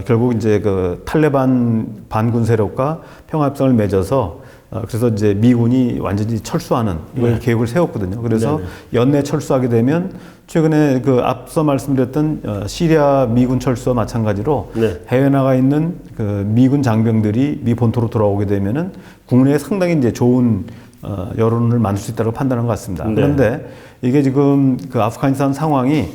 [SPEAKER 2] 결국 이제 그 탈레반 반군 세력과 평화 협상을 맺어서 그래서 이제 미군이 완전히 철수하는 이걸
[SPEAKER 1] 네.
[SPEAKER 2] 계획을 세웠거든요. 그래서
[SPEAKER 1] 네네.
[SPEAKER 2] 연내 철수하게 되면 최근에 그 앞서 말씀드렸던 시리아 미군 철수와 마찬가지로
[SPEAKER 1] 네.
[SPEAKER 2] 해외 나가 있는 그 미군 장병들이 미 본토로 돌아오게 되면은 국내에 상당히 이제 좋은 여론을 만들 수 있다고 판단한 것 같습니다.
[SPEAKER 1] 네.
[SPEAKER 2] 그런데 이게 지금 그 아프가니스탄 상황이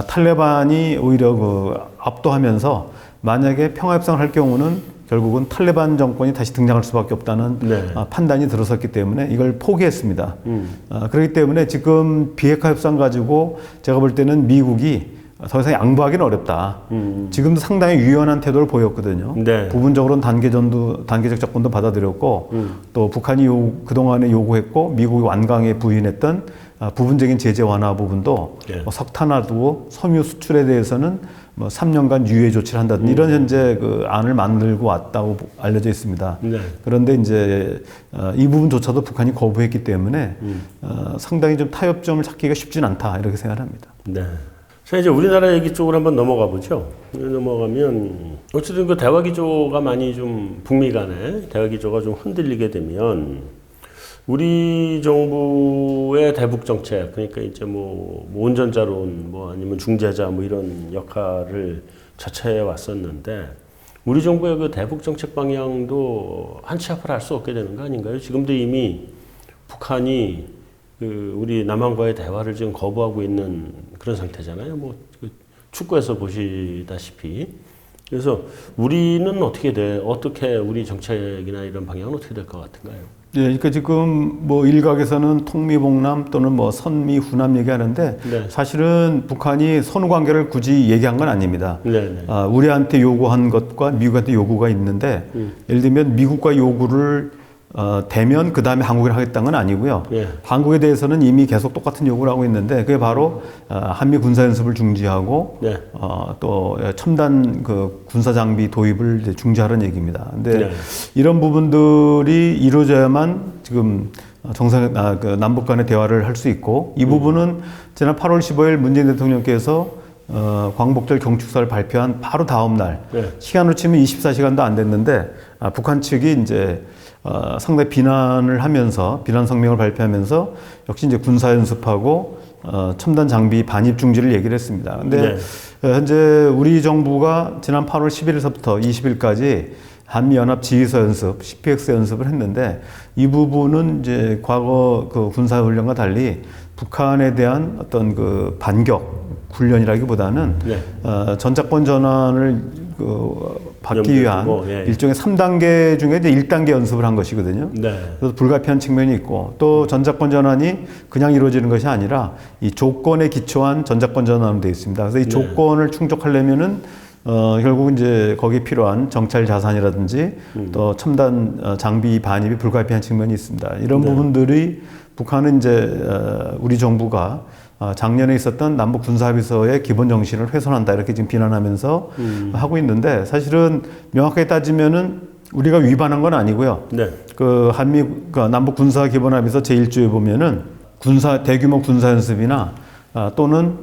[SPEAKER 2] 탈레반이 오히려 그 압도하면서 만약에 평화협상을 할 경우는 결국은 탈레반 정권이 다시 등장할 수밖에 없다는
[SPEAKER 1] 네.
[SPEAKER 2] 판단이 들어섰기 때문에 이걸 포기했습니다. 그렇기 때문에 지금 비핵화 협상 가지고 제가 볼 때는 미국이 더 이상 양보하기는 어렵다. 지금도 상당히 유연한 태도를 보였거든요.
[SPEAKER 1] 네.
[SPEAKER 2] 부분적으로는 단계적 접근도 받아들였고 또 북한이 그동안에 요구했고 미국이 완강히 부인했던 부분적인 제재 완화 부분도
[SPEAKER 1] 네.
[SPEAKER 2] 석탄 놔두고 섬유 수출에 대해서는 3년간 유예 조치를 한다든지 이런 현재 그 안을 만들고 왔다고 알려져 있습니다.
[SPEAKER 1] 네.
[SPEAKER 2] 그런데 이제 이 부분조차도 북한이 거부했기 때문에 상당히 좀 타협점을 찾기가 쉽진 않다 이렇게 생각합니다.
[SPEAKER 1] 네. 자, 이제 우리나라 얘기 쪽으로 한번 넘어가 보죠. 넘어가면 어쨌든 그 대화 기조가 많이 좀 북미 간에 대화 기조가 좀 흔들리게 되면 우리 정부의 대북 정책, 그러니까 이제 뭐 온전자론, 뭐 아니면 중재자 뭐 이런 역할을 자처해 왔었는데 우리 정부의 그 대북 정책 방향도 한 치 앞을 할 수 없게 되는 거 아닌가요? 지금도 이미 북한이 그 우리 남한과의 대화를 지금 거부하고 있는 그런 상태잖아요. 뭐 그 축구에서 보시다시피. 그래서 우리는 어떻게 우리 정책이나 이런 방향은 어떻게 될 것 같은가요?
[SPEAKER 2] 예, 그러니까 지금 뭐 일각에서는 통미봉남 또는 뭐 선미후남 얘기하는데
[SPEAKER 1] 네.
[SPEAKER 2] 사실은 북한이 선후 관계를 굳이 얘기한 건 아닙니다.
[SPEAKER 1] 네네.
[SPEAKER 2] 우리한테 요구한 것과 미국한테 요구가 있는데 예를 들면 미국과 요구를 되면 그 다음에 한국이랑 하겠다는 건 아니고요.
[SPEAKER 1] 예.
[SPEAKER 2] 한국에 대해서는 이미 계속 똑같은 요구를 하고 있는데 그게 바로 한미 군사 연습을 중지하고
[SPEAKER 1] 네.
[SPEAKER 2] 또 첨단 그 군사 장비 도입을 이제 중지하라는 얘기입니다. 근데
[SPEAKER 1] 네.
[SPEAKER 2] 이런 부분들이 이루어져야만 지금 그 남북 간의 대화를 할 수 있고 이 부분은 지난 8월 15일 문재인 대통령께서 광복절 경축사를 발표한 바로 다음 날
[SPEAKER 1] 네.
[SPEAKER 2] 시간으로 치면 24시간도 안 됐는데 북한 측이 이제 상당히 비난을 하면서 비난 성명을 발표하면서 역시 이제 군사 연습하고 첨단 장비 반입 중지를 얘기를 했습니다. 근데 현재 우리 정부가 지난 8월 11일서부터 20일까지 한미연합 지휘서 연습, CPX 연습을 했는데 이 부분은 이제 과거 그 군사훈련과 달리 북한에 대한 어떤 그 반격 훈련이라기보다는 전작권 전환을 받기 위한 일종의 3단계 중에 이제 1단계 연습을 한 것이거든요.
[SPEAKER 1] 네.
[SPEAKER 2] 그래서 불가피한 측면이 있고 또 전작권 전환이 그냥 이루어지는 것이 아니라 이 조건에 기초한 전작권 전환으로 되어 있습니다. 그래서 이 조건을 충족하려면은 결국 이제 거기에 필요한 정찰 자산이라든지 또 첨단 장비 반입이 불가피한 측면이 있습니다. 이런 부분들이 북한은 이제 우리 정부가 작년에 있었던 남북 군사합의서의 기본 정신을 훼손한다 이렇게 지금 비난하면서 하고 있는데 사실은 명확하게 따지면은 우리가 위반한 건 아니고요.
[SPEAKER 1] 네.
[SPEAKER 2] 그 남북 군사 기본 합의서 제1조에 보면은 대규모 군사 연습이나 또는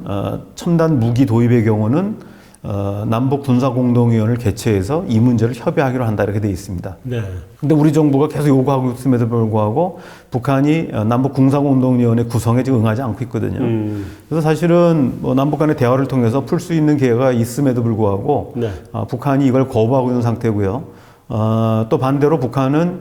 [SPEAKER 2] 첨단 무기 도입의 경우는 남북 군사공동위원회를 개최해서 이 문제를 협의하기로 한다 이렇게 되어 있습니다.
[SPEAKER 1] 네.
[SPEAKER 2] 근데 우리 정부가 계속 요구하고 있음에도 불구하고 북한이 남북 군사공동위원회 구성에 지금 응하지 않고 있거든요. 그래서 사실은 뭐 남북 간의 대화를 통해서 풀 수 있는 기회가 있음에도 불구하고 북한이 이걸 거부하고 있는 상태고요. 또 반대로 북한은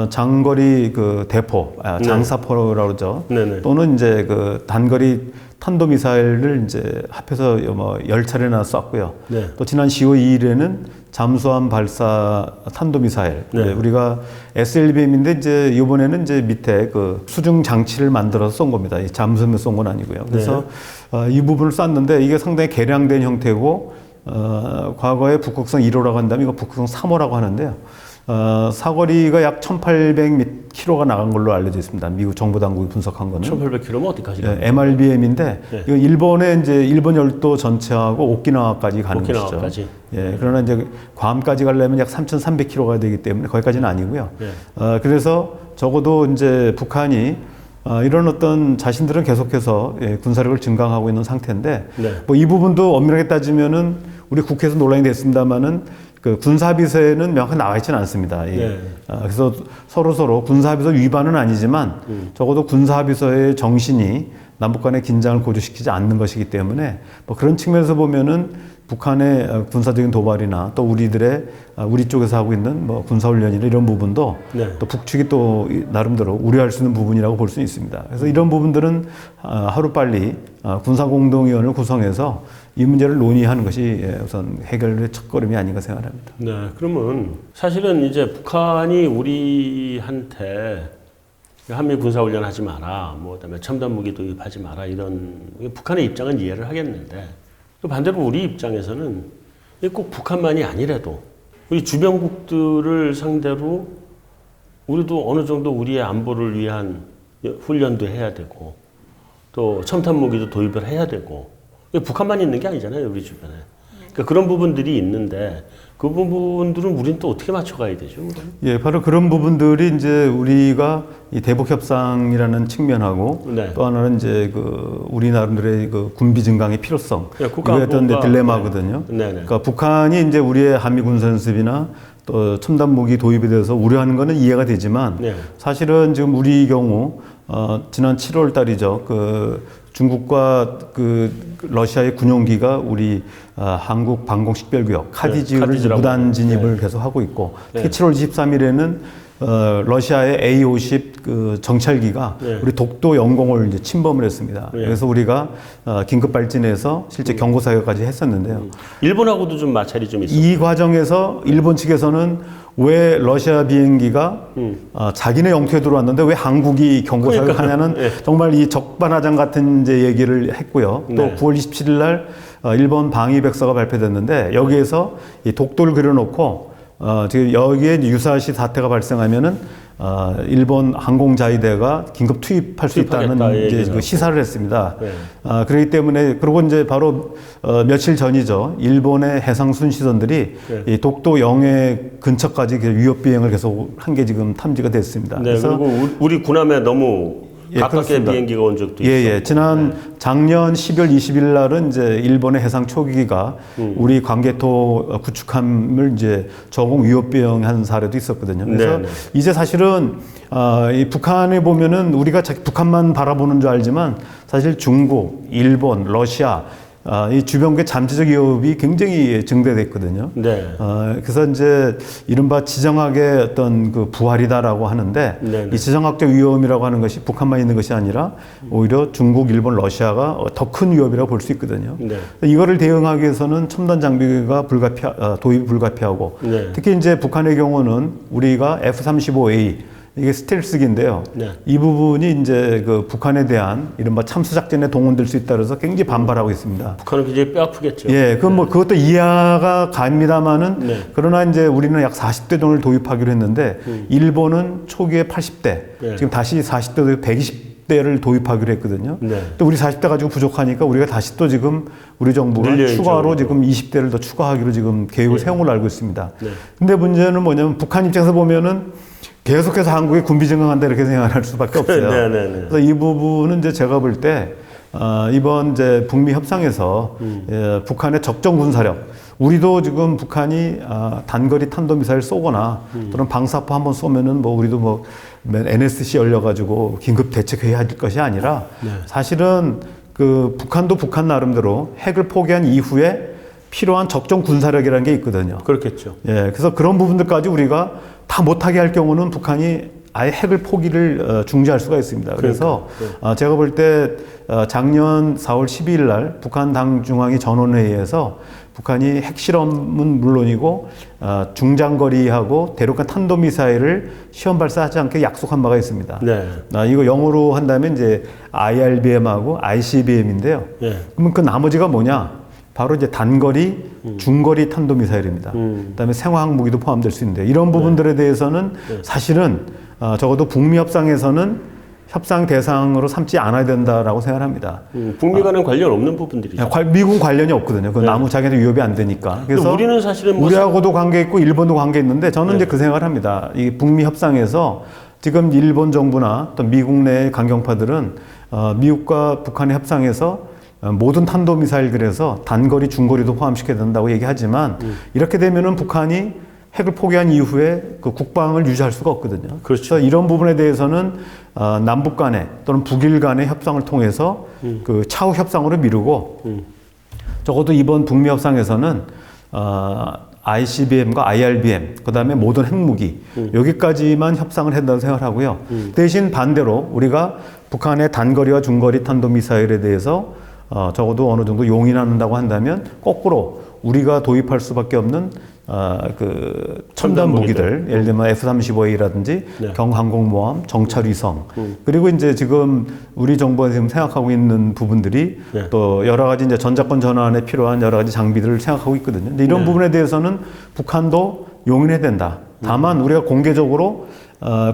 [SPEAKER 2] 장거리 그 대포, 장사포라고 그러죠. 또는 이제 그 단거리 탄도미사일을 이제 합해서 뭐 10차례나 쐈고요. 또 지난 10월 2일에는 잠수함 발사 탄도미사일. 우리가 SLBM인데 이제 이번에는 이제 밑에 그 수중 장치를 만들어서 쏜 겁니다. 이 잠수함에 쏜 건 아니고요. 그래서 이 부분을 쐈는데 이게 상당히 개량된 형태고 과거에 북극성 1호라고 한다면 이거 북극성 3호라고 하는데요. 사거리가 약 1,800km가 나간 걸로 알려져 있습니다. 미국 정부 당국이 분석한 거는.
[SPEAKER 1] 1,800km면 어디까지?
[SPEAKER 2] MRBM인데 이거 일본 열도 전체하고 오키나와까지 가는
[SPEAKER 1] 오키나와까지.
[SPEAKER 2] 것이죠. 그러나 이제 괌까지 가려면 약 3,300km가 되기 때문에 거기까지는 아니고요. 그래서 적어도 이제 북한이 이런 어떤 자신들은 계속해서 군사력을 증강하고 있는 상태인데 뭐 이 부분도 엄밀하게 따지면은 우리 국회에서 논란이 됐습니다만은 그 군사합의서에는 명확히 나와 있지는 않습니다. 그래서 서로 군사합의서 위반은 아니지만 적어도 군사합의서의 정신이 남북 간의 긴장을 고조시키지 않는 것이기 때문에 뭐 그런 측면에서 보면은 북한의 군사적인 도발이나 또 우리 쪽에서 하고 있는 뭐 군사훈련이나 이런 부분도 또 북측이 또 나름대로 우려할 수 있는 부분이라고 볼 수 있습니다. 그래서 이런 부분들은 하루빨리 군사공동위원회를 구성해서 이 문제를 논의하는 것이 우선 해결의 첫걸음이 아닌가 생각합니다.
[SPEAKER 1] 네, 그러면 사실은 이제 북한이 우리한테 한미 군사훈련 하지 마라, 뭐 그다음에 첨단 무기 도입하지 마라 이런 북한의 입장은 이해를 하겠는데 또 반대로 우리 입장에서는 꼭 북한만이 아니라도 우리 주변국들을 상대로 우리도 어느 정도 우리의 안보를 위한 훈련도 해야 되고 또 첨단 무기도 도입을 해야 되고 북한만 있는 게 아니잖아요, 우리 주변에. 그러니까 그런 부분들이 있는데 그 부분들은 우리는 또 어떻게 맞춰가야 되죠?
[SPEAKER 2] 예, 바로 그런 부분들이 이제 우리가 이 대북 협상이라는 측면하고 또 하나는 이제 그 우리 나름대로의 그 군비 증강의 필요성 이거에 어떤 딜레마거든요. 그러니까 북한이 이제 우리의 한미 군사 연습이나 또 첨단 무기 도입에 대해서 우려하는 것은 이해가 되지만 사실은 지금 우리 경우 지난 7월 달이죠. 그 중국과 그 러시아의 군용기가 우리 한국 방공 식별구역 카디지우를 무단 진입을 계속 하고 있고 특히 7월 23일에는 러시아의 A-50 그 정찰기가 우리 독도 영공을 이제 침범을 했습니다. 그래서 우리가 긴급 발진해서 실제 경고 사격까지 했었는데요.
[SPEAKER 1] 일본하고도 좀 마찰이 좀 있었어요.
[SPEAKER 2] 이 과정에서 일본 측에서는 왜 러시아 비행기가 자기네 영토에 들어왔는데 왜 한국이 경고 사격하냐는 정말 이 적반하장 같은 이제 얘기를 했고요. 또 9월 27일 날 일본 방위백서가 발표됐는데 여기에서 이 독도를 그려놓고 지금 여기에 유사시 사태가 발생하면은 일본 항공자위대가 긴급 투입할 수 있다는 이제 그 시사를 했습니다. 그렇기 때문에 그리고 이제 바로 며칠 전이죠. 일본의 해상 순시선들이 이 독도 영해 근처까지 위협 비행을 계속 한 게 지금 탐지가 됐습니다.
[SPEAKER 1] 그래서 그리고 우리 군함에 너무 가깝게 비행기가 온 적도 있어요.
[SPEAKER 2] 지난 작년 12월 20일 날은 이제 일본의 해상 초기가 우리 관계토 구축함을 이제 저공 위협 비행한 사례도 있었거든요. 그래서 이제 사실은 이 북한에 보면은 우리가 북한만 바라보는 줄 알지만 사실 중국, 일본, 러시아 이 주변국의 잠재적 위협이 굉장히 증대됐거든요. 그래서 이제 이른바 지정학의 어떤 그 부활이다라고 하는데 이 지정학적 위험이라고 하는 것이 북한만 있는 것이 아니라 오히려 중국, 일본, 러시아가 더 큰 위협이라고 볼 수 있거든요. 이거를 대응하기 위해서는 첨단 장비가 도입이 불가피하고 특히 이제 북한의 경우는 우리가 F-35A 이게 스텔스기인데요. 이 부분이 이제 그 북한에 대한 이른바 참수작전에 동원될 수 있다 그래서 굉장히 반발하고 있습니다.
[SPEAKER 1] 북한은 굉장히 뼈 아프겠죠.
[SPEAKER 2] 그건 뭐 그것도 이해가 갑니다만은 그러나 이제 우리는 약 40대 정도를 도입하기로 했는데 일본은 초기에 80대, 지금 다시 40대 120대를 도입하기로 했거든요. 또 우리 40대 가지고 부족하니까 우리가 다시 또 지금 우리 정부가 추가로 지금 20대를 더 추가하기로 지금 계획을 세운 걸로 알고 있습니다. 근데 문제는 뭐냐면 북한 입장에서 보면은 계속해서 한국이 군비 증강한다 이렇게 생각할 수밖에 없어요. 그래서 이 부분은 이제 제가 볼 때 이번 이제 북미 협상에서 북한의 적정 군사력, 우리도 지금 북한이 단거리 탄도미사일 쏘거나 또는 방사포 한번 쏘면은 뭐 우리도 뭐 NSC 열려가지고 긴급 대책회의 할 것이 아니라 사실은 그 북한도 북한 나름대로 핵을 포기한 이후에 필요한 적정 군사력이라는 게 있거든요.
[SPEAKER 1] 그렇겠죠.
[SPEAKER 2] 그래서 그런 부분들까지 우리가 다 못하게 할 경우는 북한이 아예 핵을 포기를 중지할 수가 있습니다. 그래서 제가 볼 때 작년 4월 12일 날 북한 당중앙위 전원회의에서 북한이 핵실험은 물론이고 중장거리하고 대륙간 탄도미사일을 시험 발사하지 않게 약속한 바가 있습니다. 이거 영어로 한다면 이제 IRBM하고 ICBM인데요. 그러면 그 나머지가 뭐냐? 바로 이제 단거리, 중거리 탄도미사일입니다. 그다음에 생화학 무기도 포함될 수 있는데 이런 부분들에 대해서는 사실은 적어도 북미 협상에서는 협상 대상으로 삼지 않아야 된다라고 생각합니다.
[SPEAKER 1] 북미 간은 관련 없는 부분들이죠.
[SPEAKER 2] 미국은 관련이 없거든요. 그 아무 자기한테 위협이 안 되니까. 그래서
[SPEAKER 1] 우리는 사실은 뭐
[SPEAKER 2] 우리하고도 관계 있고 일본도 관계 있는데 저는 이제 그 생각을 합니다. 이 북미 협상에서 지금 일본 정부나 또 미국 내 강경파들은 미국과 북한의 협상에서 모든 탄도미사일들에서 단거리, 중거리도 포함시켜야 된다고 얘기하지만 이렇게 되면은 북한이 핵을 포기한 이후에 그 국방을 유지할 수가 없거든요.
[SPEAKER 1] 그렇죠.
[SPEAKER 2] 그래서 이런 부분에 대해서는 남북 간의 또는 북일 간의 협상을 통해서 그 차후 협상으로 미루고 적어도 이번 북미 협상에서는 ICBM과 IRBM, 그 다음에 모든 핵무기, 여기까지만 협상을 한다고 생각을 하고요. 대신 반대로 우리가 북한의 단거리와 중거리 탄도미사일에 대해서 적어도 어느 정도 용인한다고 한다면 거꾸로 우리가 도입할 수밖에 없는 그 첨단 무기들, 예를 들면 F-35A라든지
[SPEAKER 1] 네.
[SPEAKER 2] 경항공모함, 정찰위성, 그리고 이제 지금 우리 정부가 지금 생각하고 있는 부분들이
[SPEAKER 1] 네. 또
[SPEAKER 2] 여러 가지 이제 전자권 전환에 필요한 여러 가지 장비들을 생각하고 있거든요. 근데 이런
[SPEAKER 1] 네.
[SPEAKER 2] 부분에 대해서는 북한도 용인해야 된다. 다만 우리가 공개적으로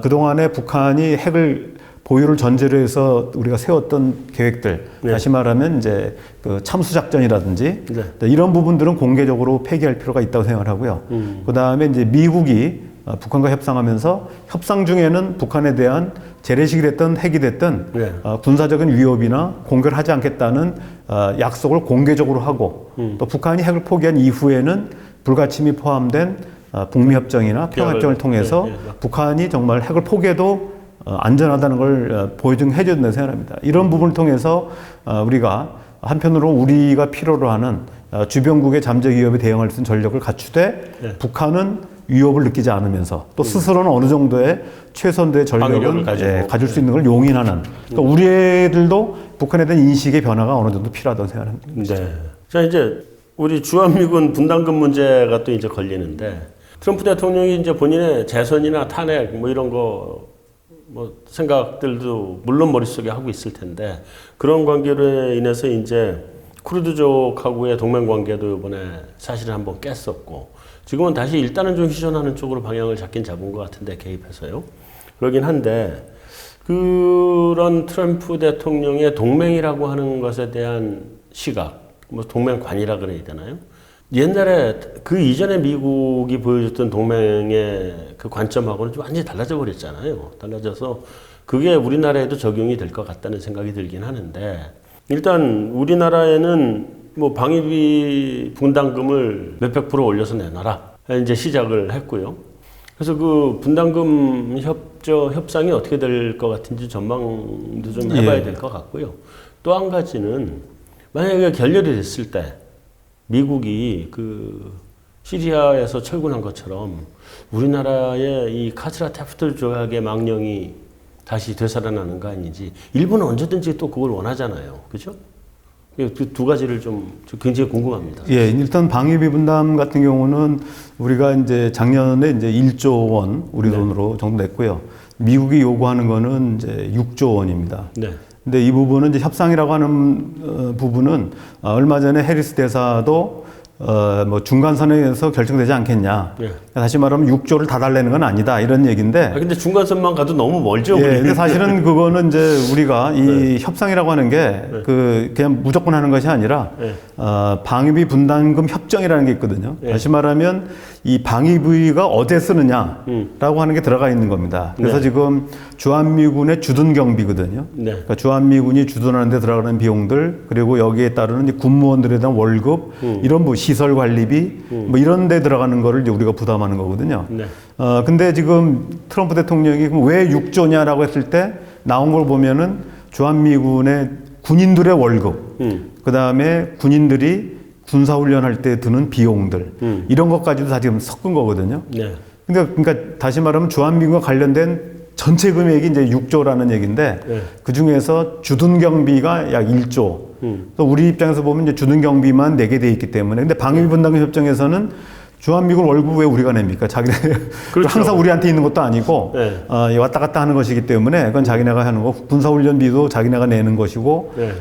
[SPEAKER 2] 그동안에 북한이 핵을 보유를 전제로 해서 우리가 세웠던 계획들,
[SPEAKER 1] 네.
[SPEAKER 2] 다시 말하면 이제 그 참수 작전이라든지
[SPEAKER 1] 네.
[SPEAKER 2] 이런 부분들은 공개적으로 폐기할 필요가 있다고 생각을 하고요. 그 다음에 이제 미국이 북한과 협상하면서 협상 중에는 북한에 대한 재래식이 됐든 핵이 됐든
[SPEAKER 1] 네.
[SPEAKER 2] 군사적인 위협이나 공격을 하지 않겠다는 약속을 공개적으로 하고 또 북한이 핵을 포기한 이후에는 불가침이 포함된 북미 협정이나 평화협정을 통해서
[SPEAKER 1] 네, 네.
[SPEAKER 2] 북한이 정말 핵을 포기해도 안전하다는 걸 보여줘야 된다고 생각합니다. 이런 부분을 통해서 우리가 한편으로 우리가 필요로 하는 주변국의 잠재 위협에 대응할 수 있는 전력을 갖추되
[SPEAKER 1] 네.
[SPEAKER 2] 북한은 위협을 느끼지 않으면서 또 스스로는 어느 정도의 최선도의 전력을 가질 수 있는 걸 용인하는 또 우리 애들도 북한에 대한 인식의 변화가 어느 정도 필요하다고 생각합니다.
[SPEAKER 1] 네. 자, 이제 우리 주한미군 분담금 문제가 또 이제 걸리는데 트럼프 대통령이 이제 본인의 재선이나 탄핵 뭐 이런 거 뭐 생각들도 물론 머릿속에 하고 있을 텐데 그런 관계로 인해서 이제 쿠르드족하고의 동맹 관계도 이번에 사실은 한번 깼었고 지금은 다시 일단은 좀 휴전하는 쪽으로 방향을 잡긴 잡은 것 같은데 개입해서요. 그러긴 한데 그런 트럼프 대통령의 동맹이라고 하는 것에 대한 시각, 뭐 동맹관이라 그래야 되나요? 옛날에 그 이전에 미국이 보여줬던 동맹의 그 관점하고는 좀 완전히 달라져 버렸잖아요. 달라져서 그게 우리나라에도 적용이 될 것 같다는 생각이 들긴 하는데 일단 우리나라에는 뭐 방위비 분담금을 몇백 프로 올려서 내놔라 이제 시작을 했고요. 그래서 그 분담금 협상이 어떻게 될 것 같은지 전망도 좀 해봐야 될 것 같고요. 또 한 가지는 만약에 결렬이 됐을 때 미국이 그 시리아에서 철군한 것처럼 우리나라의 이 카츠라 테프트 조약의 망령이 다시 되살아나는 거 아니지. 일본은 언제든지 또 그걸 원하잖아요. 그죠? 그 두 가지를 좀 굉장히 궁금합니다.
[SPEAKER 2] 예, 일단 방위비 분담 같은 경우는 우리가 이제 작년에 이제 1조 원 우리 돈으로 정도 냈고요. 미국이 요구하는 거는 이제 6조 원입니다.
[SPEAKER 1] 네.
[SPEAKER 2] 근데 이 부분은 이제 협상이라고 하는 부분은 얼마 전에 해리스 대사도 뭐 중간선에서 결정되지 않겠냐.
[SPEAKER 1] 예.
[SPEAKER 2] 다시 말하면 6조를 다 달래는 건 아니다 이런 얘기인데.
[SPEAKER 1] 근데 중간선만 가도 너무 멀죠.
[SPEAKER 2] 예, 근데 사실은 그거는 이제 우리가 이
[SPEAKER 1] 네.
[SPEAKER 2] 협상이라고 하는 게 그냥 무조건 하는 것이 아니라
[SPEAKER 1] 네.
[SPEAKER 2] 방위비 분담금 협정이라는 게 있거든요.
[SPEAKER 1] 네.
[SPEAKER 2] 다시 말하면 이 방위비가 어디에 쓰느냐라고 하는 게 들어가 있는 겁니다. 그래서
[SPEAKER 1] 네.
[SPEAKER 2] 지금 주한미군의 주둔 경비거든요.
[SPEAKER 1] 네.
[SPEAKER 2] 그러니까 주한미군이 주둔하는 데 들어가는 비용들 그리고 여기에 따르는 이제 군무원들에 대한 월급 이런 뭐 시설 관리비 뭐 이런 데 들어가는 거를 이제 우리가 부담하는 거거든요.
[SPEAKER 1] 네.
[SPEAKER 2] 근데 지금 트럼프 대통령이 그럼 왜 6조냐라고 했을 때 나온 걸 보면은 주한미군의 군인들의 월급, 그 다음에 군인들이 군사훈련할 때 드는 비용들, 이런 것까지도 다 지금 섞은 거거든요.
[SPEAKER 1] 네.
[SPEAKER 2] 그러니까 다시 말하면 주한미군과 관련된 전체 금액이 이제 6조라는 얘기인데
[SPEAKER 1] 네.
[SPEAKER 2] 그 중에서 주둔 경비가 약 1조. 또 우리 입장에서 보면 이제 주둔 경비만 내게 돼 있기 때문에 근데 방위비 분담금 협정에서는 주한미군 월급 왜 우리가 냅니까? 자기네
[SPEAKER 1] 그렇죠.
[SPEAKER 2] 항상 우리한테 있는 것도 아니고
[SPEAKER 1] 네.
[SPEAKER 2] 왔다 갔다 하는 것이기 때문에 그건 자기네가 하는 거 군사훈련비도 자기네가 내는 것이고
[SPEAKER 1] 네.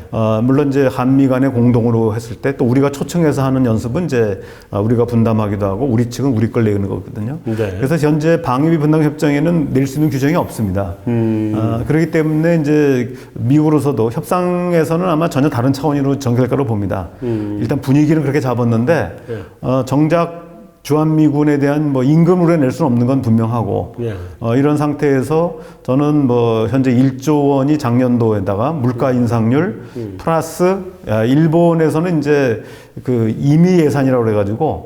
[SPEAKER 2] 물론 이제 한미 간에 공동으로 했을 때 또 우리가 초청해서 하는 연습은 이제 우리가 분담하기도 하고 우리 측은 우리 걸 내는 거거든요.
[SPEAKER 1] 네.
[SPEAKER 2] 그래서 현재 방위비 분담 협정에는 낼 수 있는 규정이 없습니다. 그렇기 때문에 이제 미국으로서도 협상에서는 아마 전혀 다른 차원으로 전개될 거라고 봅니다. 일단 분위기는 그렇게 잡았는데 정작 주한미군에 대한 뭐 임금으로 낼 수는 없는 건 분명하고
[SPEAKER 1] 예.
[SPEAKER 2] 이런 상태에서 저는 뭐 현재 1조 원이 작년도에다가 물가 인상률 플러스 일본에서는 이제 그 임의 예산이라고 그래가지고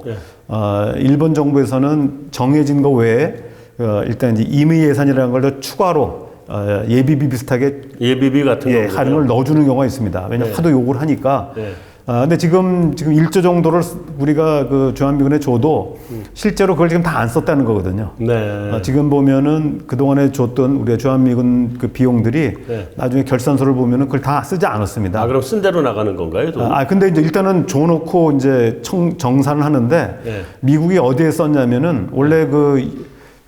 [SPEAKER 2] 일본 정부에서는 정해진 거 외에 일단 이제 임의 예산이라는 걸 더 추가로 예비비 비슷하게
[SPEAKER 1] 예비비 같은 거
[SPEAKER 2] 하는 걸 넣어주는 경우가 있습니다. 왜냐하면 하도 요구를 하니까.
[SPEAKER 1] 네.
[SPEAKER 2] 근데 지금 1조 정도를 우리가 그 주한미군에 줘도 실제로 그걸 지금 다 안 썼다는 거거든요.
[SPEAKER 1] 네.
[SPEAKER 2] 지금 보면은 그동안에 줬던 우리가 주한미군 그 비용들이
[SPEAKER 1] 네.
[SPEAKER 2] 나중에 결산서를 보면은 그걸 다 쓰지 않았습니다.
[SPEAKER 1] 그럼 쓴 대로 나가는 건가요? 또?
[SPEAKER 2] 근데 이제 일단은 줘놓고 이제 정산을 하는데
[SPEAKER 1] 네.
[SPEAKER 2] 미국이 어디에 썼냐면은 원래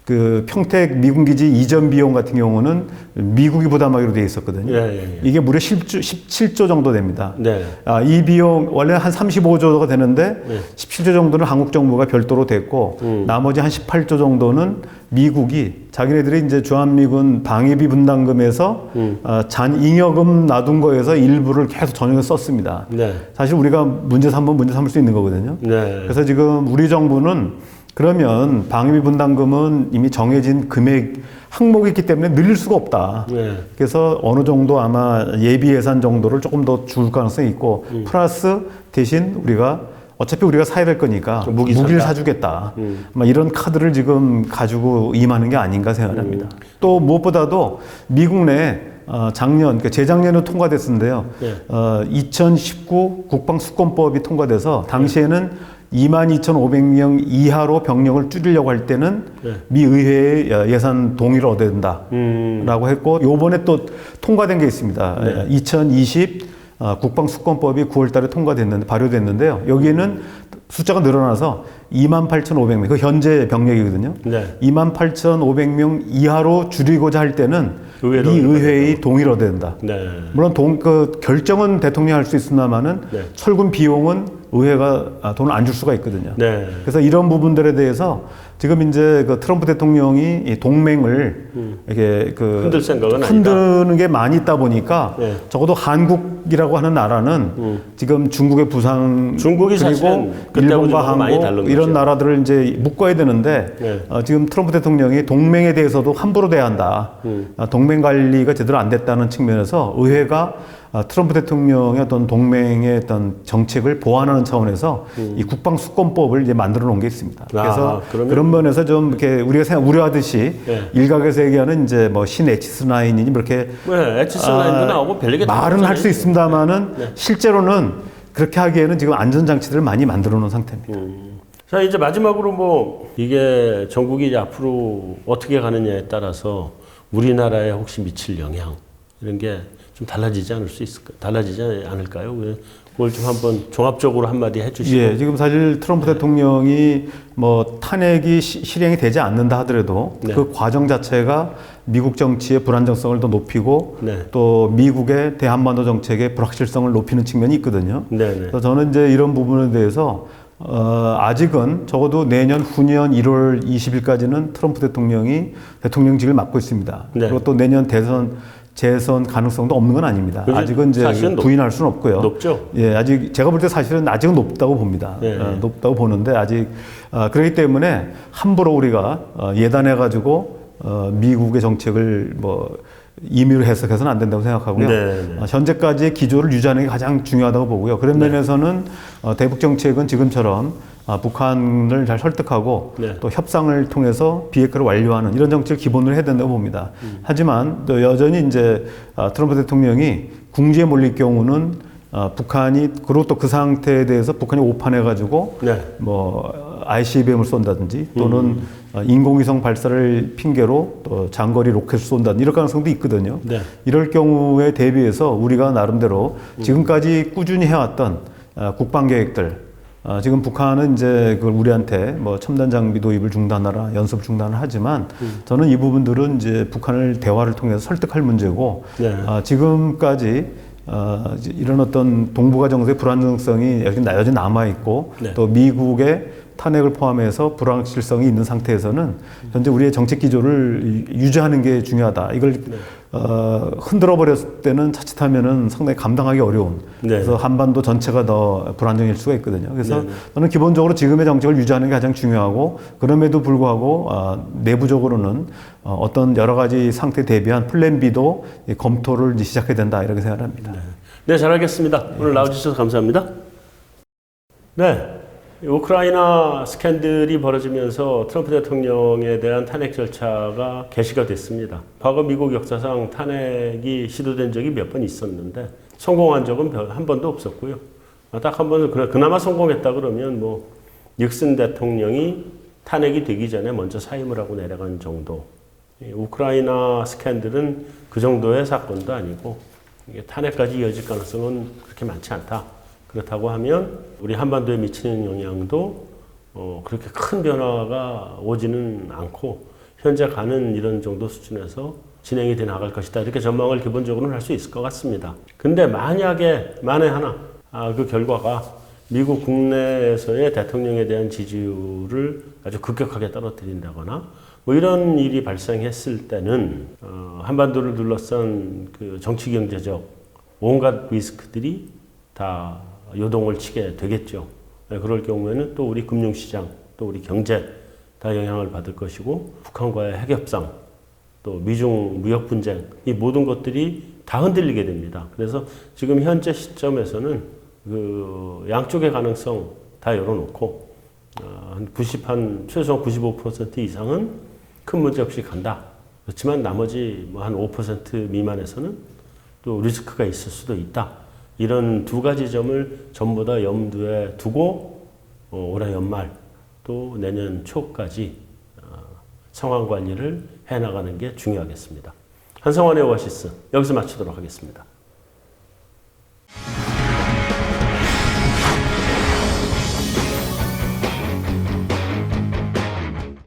[SPEAKER 2] 그 평택 미군기지 이전 비용 같은 경우는 미국이 부담하기로 되어 있었거든요. 이게 무려 17조 정도 됩니다.
[SPEAKER 1] 네.
[SPEAKER 2] 이 비용 원래 한 35조가 되는데 17조 정도는 한국 정부가 별도로 됐고 나머지 한 18조 정도는 미국이 자기네들이 이제 주한미군 방위비 분담금에서 잔잉여금 놔둔 거에서 일부를 계속 전용해서 썼습니다.
[SPEAKER 1] 네.
[SPEAKER 2] 사실 우리가 문제 삼을 수 있는 거거든요.
[SPEAKER 1] 네.
[SPEAKER 2] 그래서 지금 우리 정부는 그러면 방위비 분담금은 이미 정해진 금액 항목이 있기 때문에 늘릴 수가 없다.
[SPEAKER 1] 네.
[SPEAKER 2] 그래서 어느 정도 아마 예비 예산 정도를 조금 더 줄 가능성이 있고 플러스 대신 어차피 우리가 사야 될 거니까 무기를 사주겠다. 아마 이런 카드를 지금 가지고 임하는 게 아닌가 생각합니다. 또 무엇보다도 미국 내 작년, 그러니까 재작년에 통과됐는데요. 2019 국방수권법이 통과돼서 당시에는 22,500명 이하로 병력을 줄이려고 할 때는 미 의회의 예산 동의를 얻어야 된다라고 했고 요번에 또 통과된 게 있습니다. 2020 국방수권법이 9월 달에 발효됐는데요. 여기에는 숫자가 늘어나서 28,500명, 그 현재 병력이거든요. 28,500명 이하로 줄이고자 할 때는 미 의회의 동의를 얻어야 된다. 물론 그 결정은 대통령이 할 수 있습니다만은 철군 비용은 의회가 돈을 안 줄 수가 있거든요. 그래서 이런 부분들에 대해서 지금 이제 그 트럼프 대통령이 이 동맹을 이렇게
[SPEAKER 1] 흔들 생각은
[SPEAKER 2] 흔드는 게 많이 있다 보니까 적어도 한국이라고 하는 나라는 지금 중국의 부상
[SPEAKER 1] 중국이
[SPEAKER 2] 그리고 일본과 한국 이런 나라들을 이제 묶어야 되는데 지금 트럼프 대통령이 동맹에 대해서도 함부로 대해야 한다. 동맹 관리가 제대로 안 됐다는 측면에서 의회가 트럼프 대통령의 어떤 동맹의 어떤 정책을 보완하는 차원에서 이 국방수권법을 이제 만들어 놓은 게 있습니다. 그래서 그런 면에서 좀 이렇게 우리가 우려하듯이 일각에서 얘기하는 이제 뭐 신H9이니 그렇게
[SPEAKER 1] H9도 나오고 별게
[SPEAKER 2] 말은 할 수 있습니다만은 실제로는 그렇게 하기에는 지금 안전장치들을 많이 만들어 놓은 상태입니다.
[SPEAKER 1] 자, 이제 마지막으로 뭐 이게 전국이 이제 앞으로 어떻게 가느냐에 따라서 우리나라에 혹시 미칠 영향 이런 게 좀 달라지지 않을까요? 그걸 좀 한번 종합적으로 한마디 해주시고.
[SPEAKER 2] 지금 사실 트럼프 대통령이 뭐 탄핵이 실행이 되지 않는다 하더라도 그 과정 자체가 미국 정치의 불안정성을 더 높이고 또 미국의 대한반도 정책의 불확실성을 높이는 측면이 있거든요. 그래서 저는 이제 이런 부분에 대해서 아직은 적어도 내년 후년 1월 20일까지는 트럼프 대통령이 대통령직을 맡고 있습니다. 그리고 또 내년 재선 가능성도 없는 건 아닙니다. 아직은 이제 부인할 수는 없고요.
[SPEAKER 1] 높죠?
[SPEAKER 2] 아직 제가 볼 때 사실은 아직은 높다고 봅니다. 높다고 보는데 아직 그렇기 때문에 함부로 우리가 예단해-가지고 미국의 정책을 뭐 임의로 해석해서는 안 된다고 생각하고요. 현재까지의 기조를 유지하는 게 가장 중요하다고 보고요. 그런 면에서는 대북 정책은 지금처럼 북한을 잘 설득하고 또 협상을 통해서 비핵화를 완료하는 이런 정책을 기본으로 해야 된다고 봅니다. 하지만 또 여전히 이제 트럼프 대통령이 궁지에 몰릴 경우는 북한이 그리고 또 그 상태에 대해서 북한이 오판해가지고 뭐 ICBM을 쏜다든지 또는 인공위성 발사를 핑계로 또 장거리 로켓을 쏜다든지 이럴 가능성도 있거든요. 이럴 경우에 대비해서 우리가 나름대로 지금까지 꾸준히 해왔던 국방 계획들 지금 북한은 이제 그걸 우리한테 뭐 첨단 장비 도입을 중단하라, 연습 중단을 하지만 저는 이 부분들은 이제 북한을 대화를 통해서 설득할 문제고 지금까지 이런 어떤 동북아 정세의 불안정성이 여전히 남아 있고 또 미국의 탄핵을 포함해서 불확실성이 있는 상태에서는 현재 우리의 정책 기조를 유지하는 게 중요하다. 이걸 흔들어 버렸을 때는 자칫하면은 상당히 감당하기 어려운.
[SPEAKER 1] 네.
[SPEAKER 2] 그래서 한반도 전체가 더 불안정일 수가 있거든요. 그래서
[SPEAKER 1] 네.
[SPEAKER 2] 저는 기본적으로 지금의 정책을 유지하는 게 가장 중요하고 그럼에도 불구하고 내부적으로는 어떤 여러 가지 상태 대비한 플랜 B도 검토를 이제 시작해야 된다 이렇게 생각합니다.
[SPEAKER 1] 네, 잘 알겠습니다. 오늘 나와주셔서 감사합니다. 네, 우크라이나 스캔들이 벌어지면서 트럼프 대통령에 대한 탄핵 절차가 개시가 됐습니다. 과거 미국 역사상 탄핵이 시도된 적이 몇 번 있었는데 성공한 적은 한 번도 없었고요. 딱 한 번은 그나마 성공했다 그러면 뭐 닉슨 대통령이 탄핵이 되기 전에 먼저 사임을 하고 내려간 정도. 우크라이나 스캔들은 그 정도의 사건도 아니고 이게 탄핵까지 이어질 가능성은 그렇게 많지 않다. 그렇다고 하면 우리 한반도에 미치는 영향도 그렇게 큰 변화가 오지는 않고 현재 가는 이런 정도 수준에서 진행이 돼 나갈 것이다. 이렇게 전망을 기본적으로는 할 수 있을 것 같습니다. 근데 만에 하나 그 결과가 미국 국내에서의 대통령에 대한 지지율을 아주 급격하게 떨어뜨린다거나 뭐 이런 일이 발생했을 때는 한반도를 둘러싼 그 정치 경제적 온갖 리스크들이 다 요동을 치게 되겠죠. 그럴 경우에는 또 우리 금융시장, 또 우리 경제 다 영향을 받을 것이고 북한과의 핵협상, 또 미중 무역 분쟁 이 모든 것들이 다 흔들리게 됩니다. 그래서 지금 현재 시점에서는 그 양쪽의 가능성 다 열어놓고 한 최소한 95% 이상은 큰 문제 없이 간다. 그렇지만 나머지 뭐 한 5% 미만에서는 또 리스크가 있을 수도 있다. 이런 두 가지 점을 전부 다 염두에 두고 올해 연말 또 내년 초까지 상황 관리를 해나가는 게 중요하겠습니다. 한성환의 오아시스 여기서 마치도록 하겠습니다.